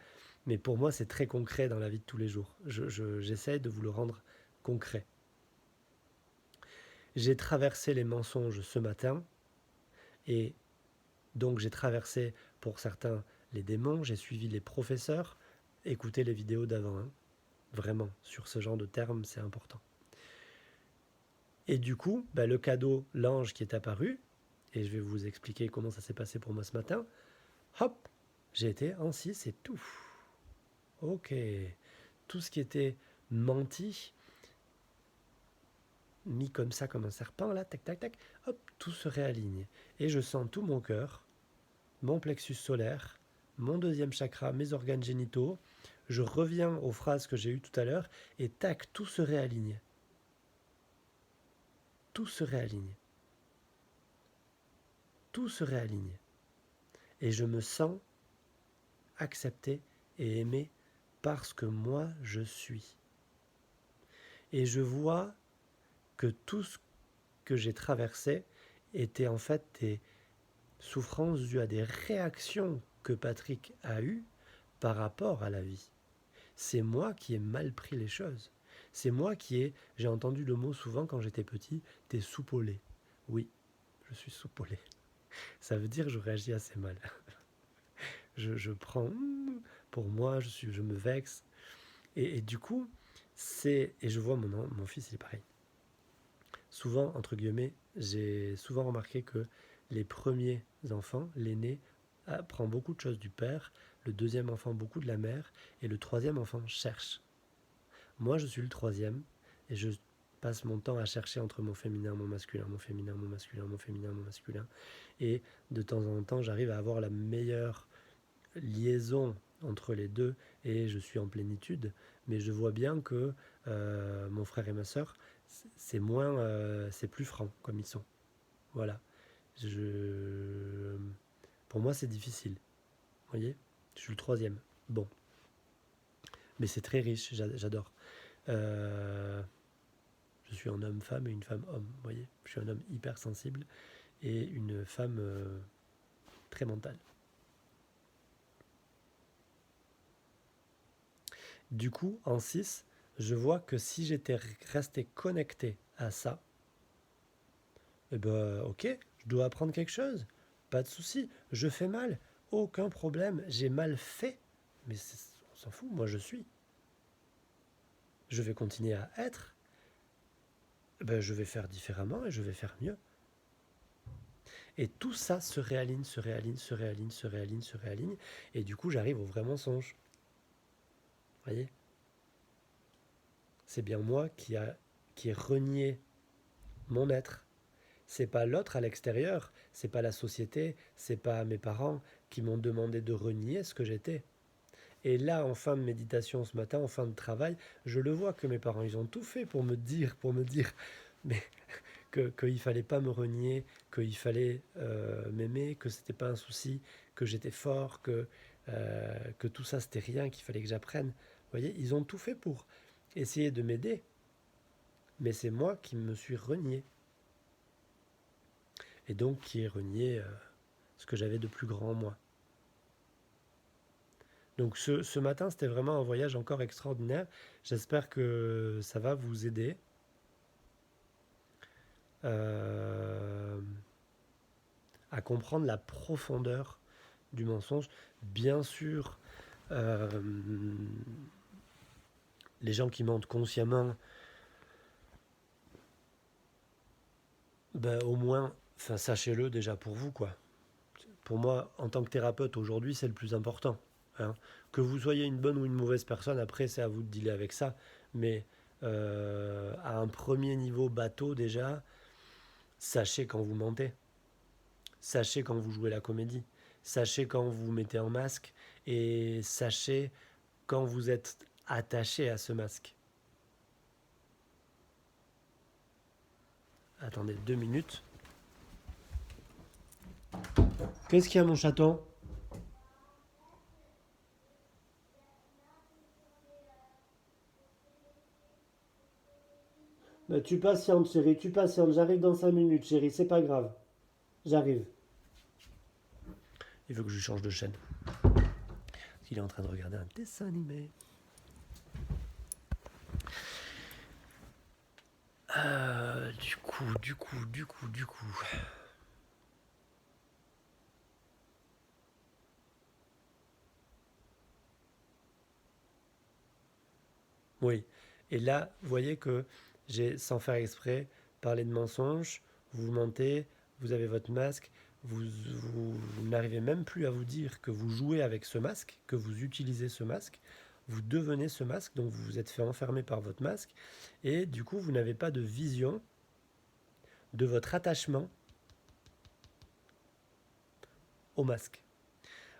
Mais pour moi, c'est très concret dans la vie de tous les jours. J'essaie de vous le rendre concret. J'ai traversé les mensonges ce matin, et donc j'ai traversé, pour certains, les démons, j'ai suivi les professeurs, écoutez les vidéos d'avant, hein. Vraiment, sur ce genre de termes, c'est important. Et du coup, le cadeau, l'ange qui est apparu, et je vais vous expliquer comment ça s'est passé pour moi ce matin, hop, j'ai été en 6 et tout. Ok, tout ce qui était menti, mis comme ça, comme un serpent, là, tac, tac, tac, hop, tout se réaligne. Et je sens tout mon cœur, mon plexus solaire, mon deuxième chakra, mes organes génitaux. Je reviens aux phrases que j'ai eues tout à l'heure, et tac, tout se réaligne. Tout se réaligne. Tout se réaligne. Et je me sens accepté et aimé parce que moi je suis. Et je vois que tout ce que j'ai traversé était en fait des souffrances dues à des réactions que Patrick a eues par rapport à la vie. C'est moi qui ai mal pris les choses. C'est moi j'ai entendu le mot souvent quand j'étais petit, t'es soupolé. Oui, je suis soupolé. Ça veut dire que je réagis assez mal. Je prends pour moi, je me vexe. Et du coup, et je vois mon fils, il est pareil. Souvent, entre guillemets, j'ai souvent remarqué que les premiers enfants, l'aîné, apprend beaucoup de choses du père, le deuxième enfant beaucoup de la mère, et le troisième enfant cherche. Moi, je suis le troisième, et je passe mon temps à chercher entre mon féminin, mon masculin, mon féminin, mon masculin, mon féminin, mon masculin. Et de temps en temps, j'arrive à avoir la meilleure liaison entre les deux et je suis en plénitude, mais je vois bien que mon frère et ma soeur, c'est plus franc comme ils sont. Voilà. Pour moi, c'est difficile. Vous voyez, je suis le troisième. Bon, mais c'est très riche. J'adore. Je suis un homme-femme et une femme-homme. Vous voyez, je suis un homme hyper sensible et une femme très mentale. Du coup, en 6, je vois que si j'étais resté connecté à ça, eh ben, ok, je dois apprendre quelque chose. Pas de souci, je fais mal. Aucun problème, j'ai mal fait. Mais on s'en fout, moi je suis. Je vais continuer à être. Je vais faire différemment et je vais faire mieux. Et tout ça se réaligne, se réaligne, se réaligne, se réaligne, se réaligne. Et du coup, j'arrive au vrai mensonge. Vous voyez? C'est bien moi qui ai renié mon être. C'est pas l'autre à l'extérieur, c'est pas la société, c'est pas mes parents qui m'ont demandé de renier ce que j'étais. Et là, en fin de méditation ce matin, en fin de travail, je le vois que mes parents, ils ont tout fait pour me dire, mais qu'il fallait pas me renier, qu'il fallait m'aimer, que c'était pas un souci, que j'étais fort, que tout ça c'était rien, qu'il fallait que j'apprenne. Vous voyez, ils ont tout fait pour essayer de m'aider, mais c'est moi qui me suis renié. Et donc qui ai renié ce que j'avais de plus grand en moi. Donc ce matin, c'était vraiment un voyage encore extraordinaire. J'espère que ça va vous aider. À comprendre la profondeur du mensonge. Bien sûr, les gens qui mentent consciemment, au moins, sachez-le déjà pour vous, quoi. Pour moi, en tant que thérapeute, aujourd'hui, c'est le plus important. Hein. Que vous soyez une bonne ou une mauvaise personne, après, c'est à vous de dealer avec ça. Mais à un premier niveau bateau, déjà, sachez quand vous mentez. Sachez quand vous jouez la comédie. Sachez quand vous vous mettez en masque. Et sachez quand vous êtes attaché à ce masque. Attendez 2 minutes. Qu'est-ce qu'il y a, mon chaton? Bah, tu patientes, chérie, tu patientes. J'arrive dans 5 minutes, chérie, c'est pas grave. J'arrive. Il veut que je change de chaîne. Il est en train de regarder un dessin animé. Du coup. Oui. Et là, vous voyez que j'ai, sans faire exprès, parlé de mensonges. Vous mentez, vous avez votre masque. Vous n'arrivez même plus à vous dire que vous jouez avec ce masque, que vous utilisez ce masque. Vous devenez ce masque, donc vous vous êtes fait enfermer par votre masque. Et du coup, vous n'avez pas de vision de votre attachement au masque.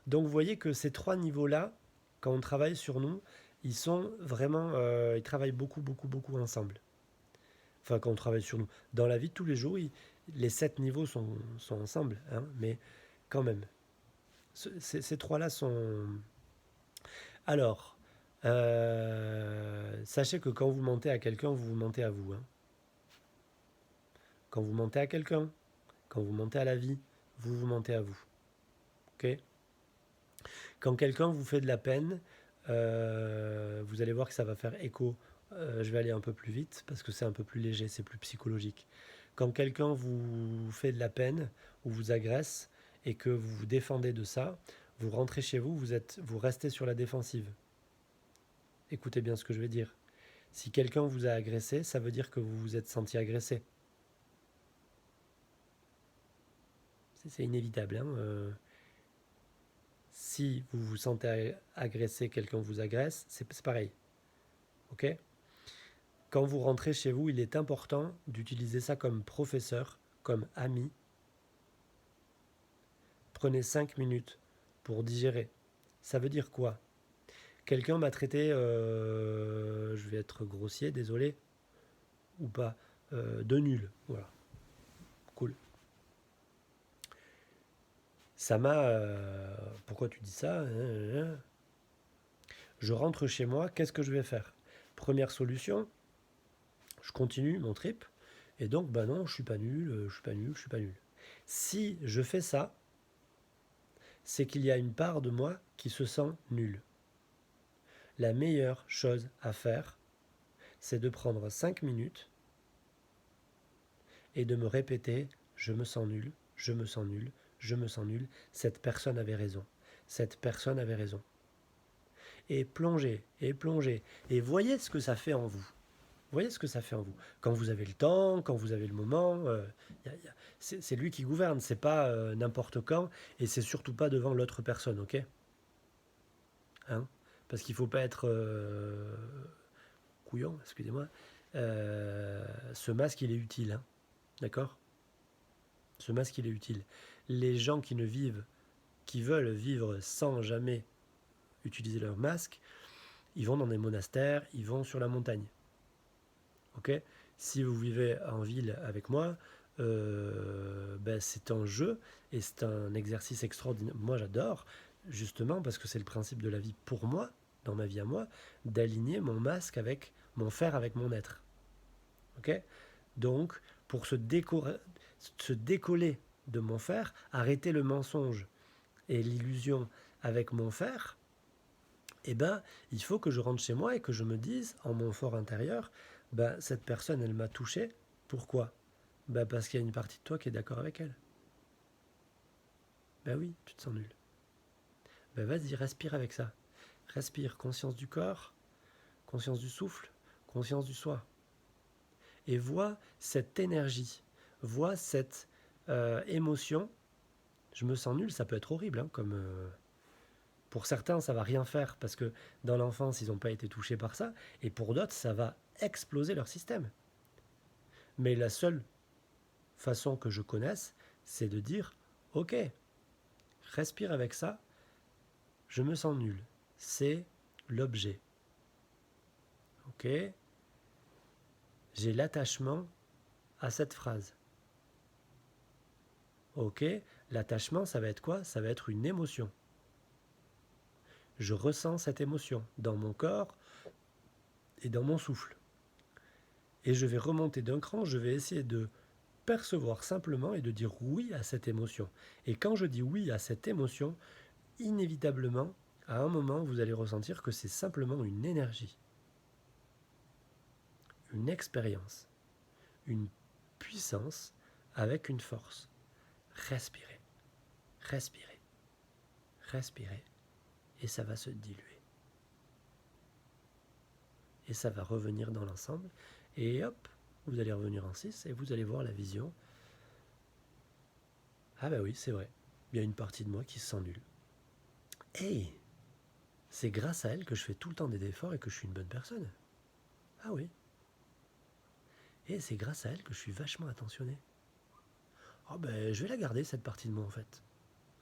Donc vous voyez que ces trois niveaux-là, quand on travaille sur nous, ils sont vraiment, ils travaillent beaucoup ensemble. Enfin, quand on travaille sur nous. Dans la vie de tous les jours, les 7 niveaux sont ensemble, hein, mais quand même. Ces trois-là sont... Alors, sachez que quand vous mentez à quelqu'un, vous vous mentez à vous. Hein. Quand vous mentez à quelqu'un, quand vous mentez à la vie, vous vous mentez à vous. Ok? Quand quelqu'un vous fait de la peine, vous allez voir que ça va faire écho. Je vais aller un peu plus vite parce que c'est un peu plus léger, c'est plus psychologique. Quand quelqu'un vous fait de la peine ou vous agresse et que vous vous défendez de ça, vous rentrez chez vous, vous restez sur la défensive. Écoutez bien ce que je vais dire. Si quelqu'un vous a agressé, ça veut dire que vous vous êtes senti agressé. C'est inévitable. Hein, si vous vous sentez agressé, quelqu'un vous agresse, c'est pareil. Ok? Quand vous rentrez chez vous, il est important d'utiliser ça comme professeur, comme ami. Prenez 5 minutes pour digérer. Ça veut dire quoi? Quelqu'un m'a traité, je vais être grossier, désolé, ou pas, de nul. Voilà, cool. Ça m'a... pourquoi tu dis ça? Je rentre chez moi, qu'est-ce que je vais faire? Première solution, je continue mon trip, et donc, bah non, je suis pas nul, je suis pas nul, je suis pas nul. Si je fais ça, c'est qu'il y a une part de moi qui se sent nulle. La meilleure chose à faire, c'est de prendre 5 minutes et de me répéter je me sens nul, je me sens nul, je me sens nul, cette personne avait raison, cette personne avait raison. Et plongez, et voyez ce que ça fait en vous. Voyez ce que ça fait en vous. Quand vous avez le temps, quand vous avez le moment, c'est lui qui gouverne, c'est pas n'importe quand, et c'est surtout pas devant l'autre personne, ok? Hein? Parce qu'il faut pas être couillon, excusez-moi. Ce masque, il est utile, hein, d'accord? Ce masque, il est utile. Les gens qui veulent vivre sans jamais utiliser leur masque, ils vont dans des monastères, ils vont sur la montagne. Ok? Si vous vivez en ville avec moi, ben c'est un jeu et c'est un exercice extraordinaire. Moi, j'adore, justement, parce que c'est le principe de la vie pour moi, dans ma vie à moi, d'aligner mon masque avec mon faire avec mon être. Ok? Donc, pour se décoller de mon faire, arrêter le mensonge et l'illusion avec mon faire, eh ben, il faut que je rentre chez moi et que je me dise, en mon fort intérieur, ben, cette personne, elle m'a touché. Pourquoi? Ben, parce qu'il y a une partie de toi qui est d'accord avec elle. Ben oui, tu te sens nul. Ben vas-y, respire avec ça. Respire, conscience du corps, conscience du souffle, conscience du soi. Et vois cette énergie, vois cette émotion. Je me sens nul, ça peut être horrible, hein, comme... pour certains, ça va rien faire parce que dans l'enfance, ils n'ont pas été touchés par ça. Et pour d'autres, ça va exploser leur système. Mais la seule façon que je connaisse, c'est de dire, ok, respire avec ça, je me sens nul. C'est l'objet. Ok? J'ai l'attachement à cette phrase. Ok? L'attachement, ça va être quoi? Ça va être une émotion. Je ressens cette émotion dans mon corps et dans mon souffle. Et je vais remonter d'un cran, je vais essayer de percevoir simplement et de dire oui à cette émotion. Et quand je dis oui à cette émotion, inévitablement, à un moment, vous allez ressentir que c'est simplement une énergie, une expérience, une puissance avec une force. Respirez, respirez, respirez, et ça va se diluer. Et ça va revenir dans l'ensemble, et hop, vous allez revenir en 6, et vous allez voir la vision. Ah bah oui, c'est vrai, il y a une partie de moi qui se sent nulle. Hey, c'est grâce à elle que je fais tout le temps des efforts et que je suis une bonne personne. Ah oui. Et c'est grâce à elle que je suis vachement attentionné. Oh ben, je vais la garder, cette partie de moi, en fait.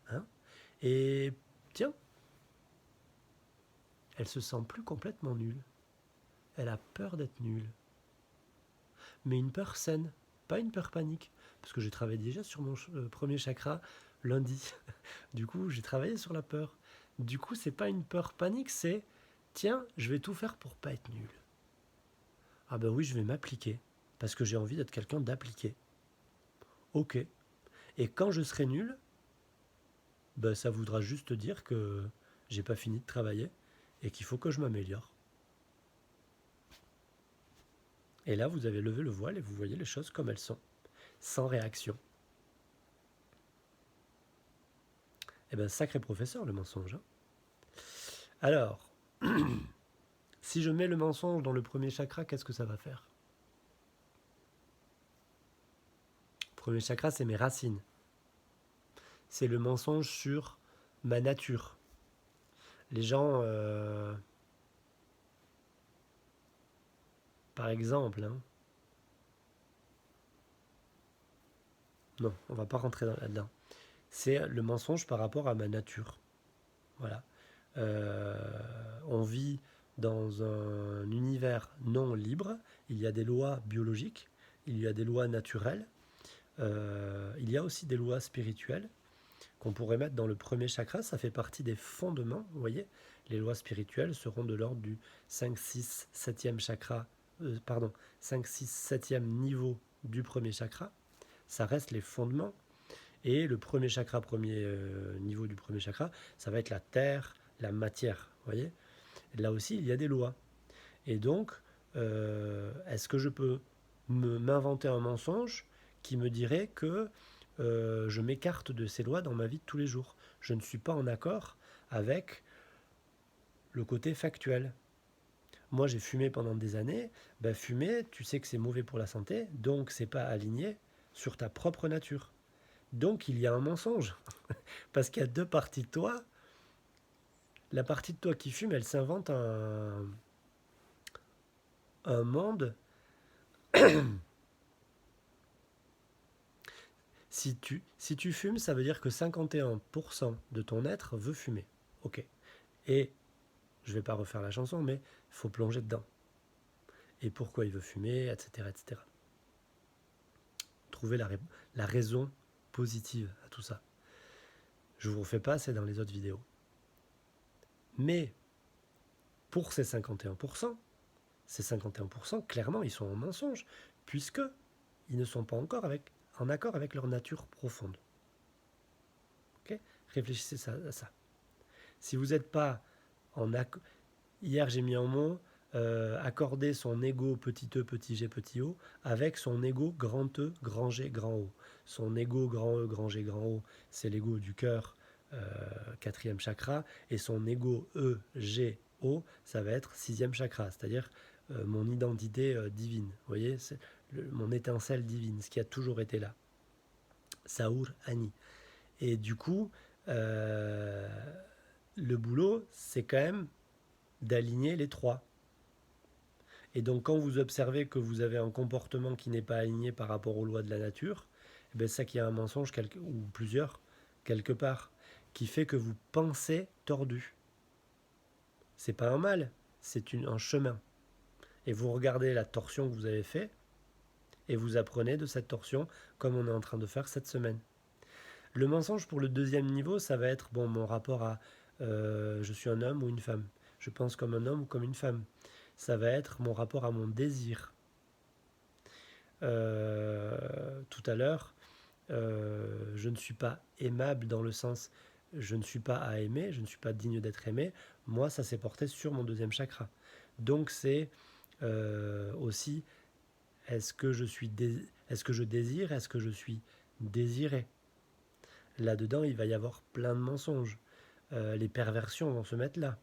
Hein? Et tiens, elle se sent plus complètement nulle. Elle a peur d'être nulle. Mais une peur saine, pas une peur panique. Parce que j'ai travaillé déjà sur mon premier chakra lundi. Du coup, j'ai travaillé sur la peur. Du coup, c'est pas une peur panique, c'est tiens, je vais tout faire pour pas être nul. Ah ben oui, je vais m'appliquer. Parce que j'ai envie d'être quelqu'un d'appliqué. Ok. Et quand je serai nul, ben ça voudra juste dire que j'ai pas fini de travailler et qu'il faut que je m'améliore. Et là, vous avez levé le voile et vous voyez les choses comme elles sont, sans réaction. Eh ben, sacré professeur, le mensonge. Hein. Alors, si je mets le mensonge dans le premier chakra, qu'est-ce que ça va faire? Le premier chakra, c'est mes racines. C'est le mensonge sur ma nature. Les gens, par exemple, hein, non, on va pas rentrer là-dedans. C'est le mensonge par rapport à ma nature. Voilà. On vit dans un univers non libre. Il y a des lois biologiques, il y a des lois naturelles, il y a aussi des lois spirituelles qu'on pourrait mettre dans le premier chakra. Ça fait partie des fondements, vous voyez. Les lois spirituelles seront de l'ordre du 5, 6, 7e chakra, 5, 6, 7e niveau du premier chakra. Ça reste les fondements. Et le premier chakra, premier niveau du premier chakra, ça va être la terre, la matière. Vous voyez? Là aussi, il y a des lois. Et donc, est-ce que je peux m'inventer un mensonge qui me dirait que je m'écarte de ces lois dans ma vie de tous les jours? Je ne suis pas en accord avec le côté factuel. Moi, j'ai fumé pendant des années. Ben, fumer, tu sais que c'est mauvais pour la santé, donc c'est pas aligné sur ta propre nature. Donc, il y a un mensonge. Parce qu'il y a deux parties de toi. La partie de toi qui fume, elle s'invente un monde. Si tu fumes, ça veut dire que 51% de ton être veut fumer. Ok. Et je ne vais pas refaire la chanson, mais il faut plonger dedans. Et pourquoi il veut fumer, etc. etc. Trouver la raison positive à tout ça. Je ne vous refais pas, c'est dans les autres vidéos. Mais pour ces 51%, clairement, ils sont en mensonge, puisque ils ne sont pas encore en accord avec leur nature profonde. Okay. Réfléchissez à ça. Si vous n'êtes pas en accord... Hier, j'ai mis un mot, accorder son ego petit e, petit g, petit o, avec son ego grand E, grand G, grand O. Son ego grand E, grand G, grand O, c'est l'ego du cœur, 4e chakra, et son ego E, G, O, ça va être 6e chakra, c'est-à-dire mon identité divine. Vous voyez, c'est mon étincelle divine, ce qui a toujours été là. Saour Ani. Et du coup, le boulot, c'est quand même d'aligner les trois. Et donc, quand vous observez que vous avez un comportement qui n'est pas aligné par rapport aux lois de la nature, eh bien, ça qu'il y a un mensonge, ou plusieurs, quelque part, qui fait que vous pensez tordu. C'est pas un mal, c'est un chemin. Et vous regardez la torsion que vous avez fait et vous apprenez de cette torsion comme on est en train de faire cette semaine. Le mensonge pour le deuxième niveau, ça va être bon, mon rapport à je suis un homme ou une femme. Je pense comme un homme ou comme une femme. Ça va être mon rapport à mon désir. Tout à l'heure, je ne suis pas aimable dans le sens je ne suis pas à aimer, je ne suis pas digne d'être aimé. Moi, ça s'est porté sur mon deuxième chakra. Donc c'est aussi est-ce que je désire, est-ce que je suis désiré. Là-dedans, il va y avoir plein de mensonges. Les perversions vont se mettre là.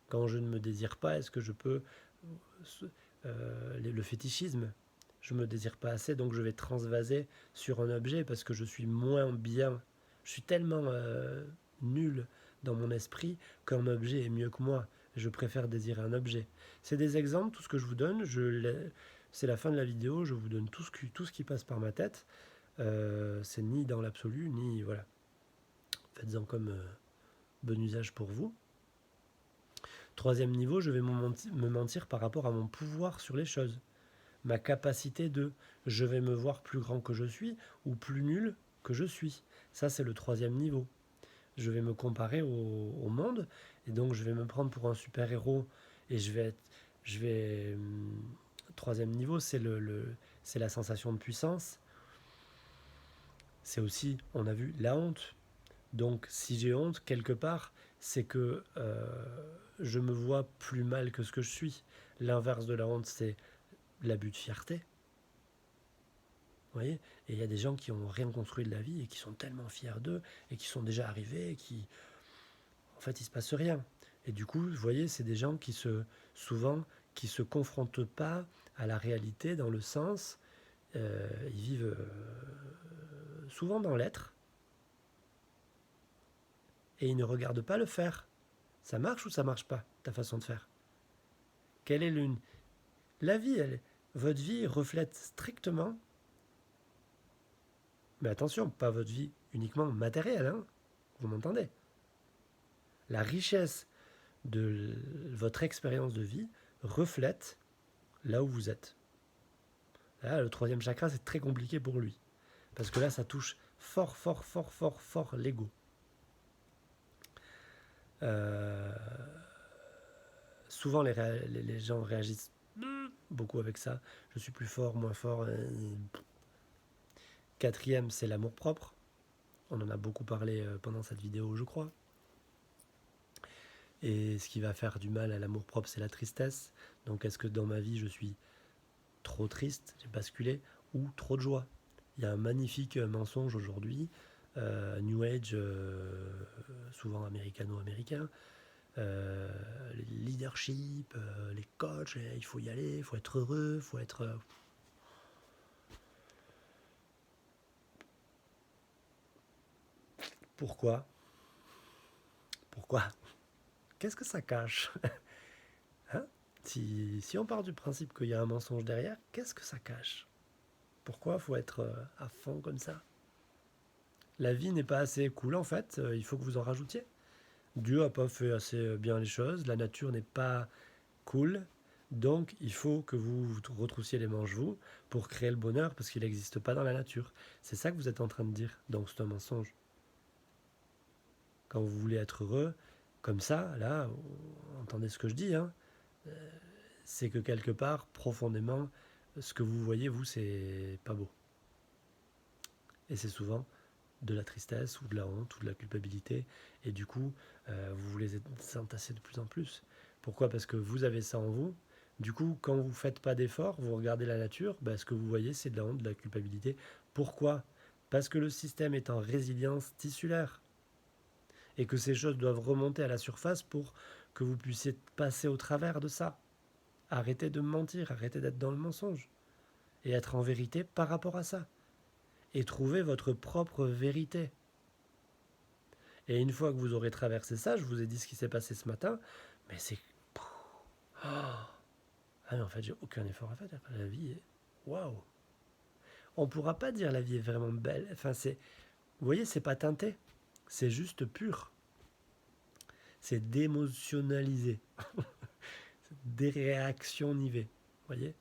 Quand je ne me désire pas, est-ce que je peux le fétichisme, je me désire pas assez, donc je vais transvaser sur un objet parce que je suis moins bien. Je suis tellement nul dans mon esprit qu'un objet est mieux que moi. Je préfère désirer un objet. C'est des exemples, tout ce que je vous donne. C'est la fin de la vidéo, je vous donne tout ce qui passe par ma tête. C'est ni dans l'absolu, ni voilà. Faites-en comme bon usage pour vous. Troisième niveau, je vais me mentir par rapport à mon pouvoir sur les choses. Ma capacité de je vais me voir plus grand que je suis ou plus nul que je suis. Ça, c'est le troisième niveau. Je vais me comparer au monde et donc je vais me prendre pour un super-héros et troisième niveau, c'est la sensation de puissance. C'est aussi, on a vu, la honte. Donc si j'ai honte, quelque part, c'est que je me vois plus mal que ce que je suis. L'inverse de la honte, c'est l'abus de fierté. Vous voyez. Et il y a des gens qui n'ont rien construit de la vie et qui sont tellement fiers d'eux et qui sont déjà arrivés et qui... En fait, il ne se passe rien. Et du coup, vous voyez, c'est des gens qui se confrontent pas à la réalité dans le sens... ils vivent souvent dans l'être et ils ne regardent pas le faire. Ça marche ou ça marche pas, ta façon de faire? Quelle est l'une? La vie, votre vie reflète strictement, mais attention, pas votre vie uniquement matérielle, hein, vous m'entendez? La richesse de votre expérience de vie reflète là où vous êtes. Là, le troisième chakra, c'est très compliqué pour lui. Parce que là, ça touche fort, fort, fort, fort, fort l'ego. Souvent, les gens réagissent beaucoup avec ça. Je suis plus fort, moins fort. Quatrième, c'est l'amour-propre. On en a beaucoup parlé pendant cette vidéo, je crois. Et ce qui va faire du mal à l'amour-propre, c'est la tristesse. Donc, est-ce que dans ma vie, je suis trop triste, j'ai basculé, ou trop de joie? Il y a un magnifique mensonge aujourd'hui, New Age, souvent américano-américain, le leadership, les coachs, il faut y aller, il faut être heureux, il faut être... Pourquoi? Pourquoi? Qu'est-ce que ça cache? Hein? Si on part du principe qu'il y a un mensonge derrière, qu'est-ce que ça cache? Pourquoi il faut être à fond comme ça? La vie n'est pas assez cool en fait, il faut que vous en rajoutiez. Dieu n'a pas fait assez bien les choses, la nature n'est pas cool, donc il faut que vous retroussiez les manches vous pour créer le bonheur parce qu'il n'existe pas dans la nature. C'est ça que vous êtes en train de dire, donc c'est un mensonge. Quand vous voulez être heureux, comme ça, là, entendez ce que je dis, hein, c'est que quelque part, profondément, ce que vous voyez, vous, c'est pas beau. Et c'est souvent de la tristesse ou de la honte ou de la culpabilité. Et du coup, vous voulez s'entasser de plus en plus. Pourquoi? Parce que vous avez ça en vous. Du coup, quand vous ne faites pas d'efforts, vous regardez la nature, ce que vous voyez, c'est de la honte, de la culpabilité. Pourquoi? Parce que le système est en résilience tissulaire. Et que ces choses doivent remonter à la surface pour que vous puissiez passer au travers de ça. Arrêtez de mentir, arrêtez d'être dans le mensonge. Et être en vérité par rapport à ça. Et trouver votre propre vérité. Et une fois que vous aurez traversé ça, je vous ai dit ce qui s'est passé ce matin, mais c'est... Ah mais en fait, j'ai aucun effort à faire. La vie est... Waouh! On ne pourra pas dire la vie est vraiment belle. Enfin, c'est... Vous voyez, c'est pas teinté. C'est juste pur. c'est d'émotionnaliser, c'est déréactionniver. Vous voyez?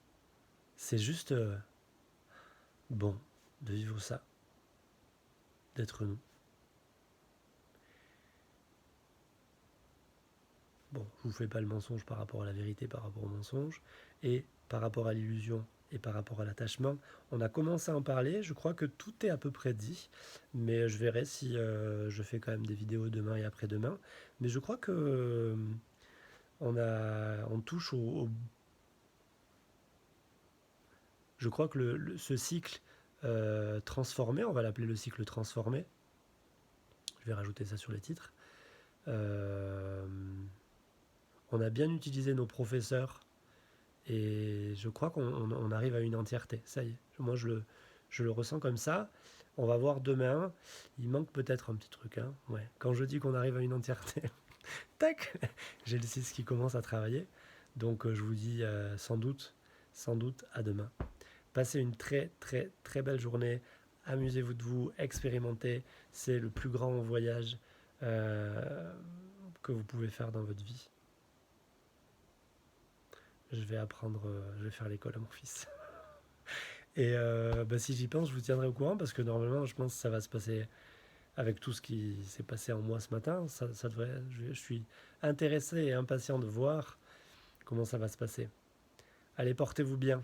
C'est juste bon de vivre ça, d'être nous. Bon, je vous fais pas le mensonge par rapport à la vérité, par rapport au mensonge, et par rapport à l'illusion et par rapport à l'attachement. On a commencé à en parler, je crois que tout est à peu près dit, mais je verrai si je fais quand même des vidéos demain et après-demain. Mais je crois que on touche je crois que ce cycle transformé, on va l'appeler le cycle transformé, je vais rajouter ça sur les titres, euh, on a bien utilisé nos professeurs et je crois qu'on arrive à une entièreté. Ça y est, moi je le ressens comme ça. On va voir demain. Il manque peut-être un petit truc. Hein. Ouais. Quand je dis qu'on arrive à une entièreté, tac, j'ai le 6 qui commence à travailler. Donc je vous dis sans doute à demain. Passez une très très très belle journée. Amusez-vous de vous, expérimentez. C'est le plus grand voyage que vous pouvez faire dans votre vie. Je vais apprendre, je vais faire l'école à mon fils. Et si j'y pense, je vous tiendrai au courant parce que normalement, je pense que ça va se passer avec tout ce qui s'est passé en moi ce matin. Ça devrait, je suis intéressé et impatient de voir comment ça va se passer. Allez, portez-vous bien.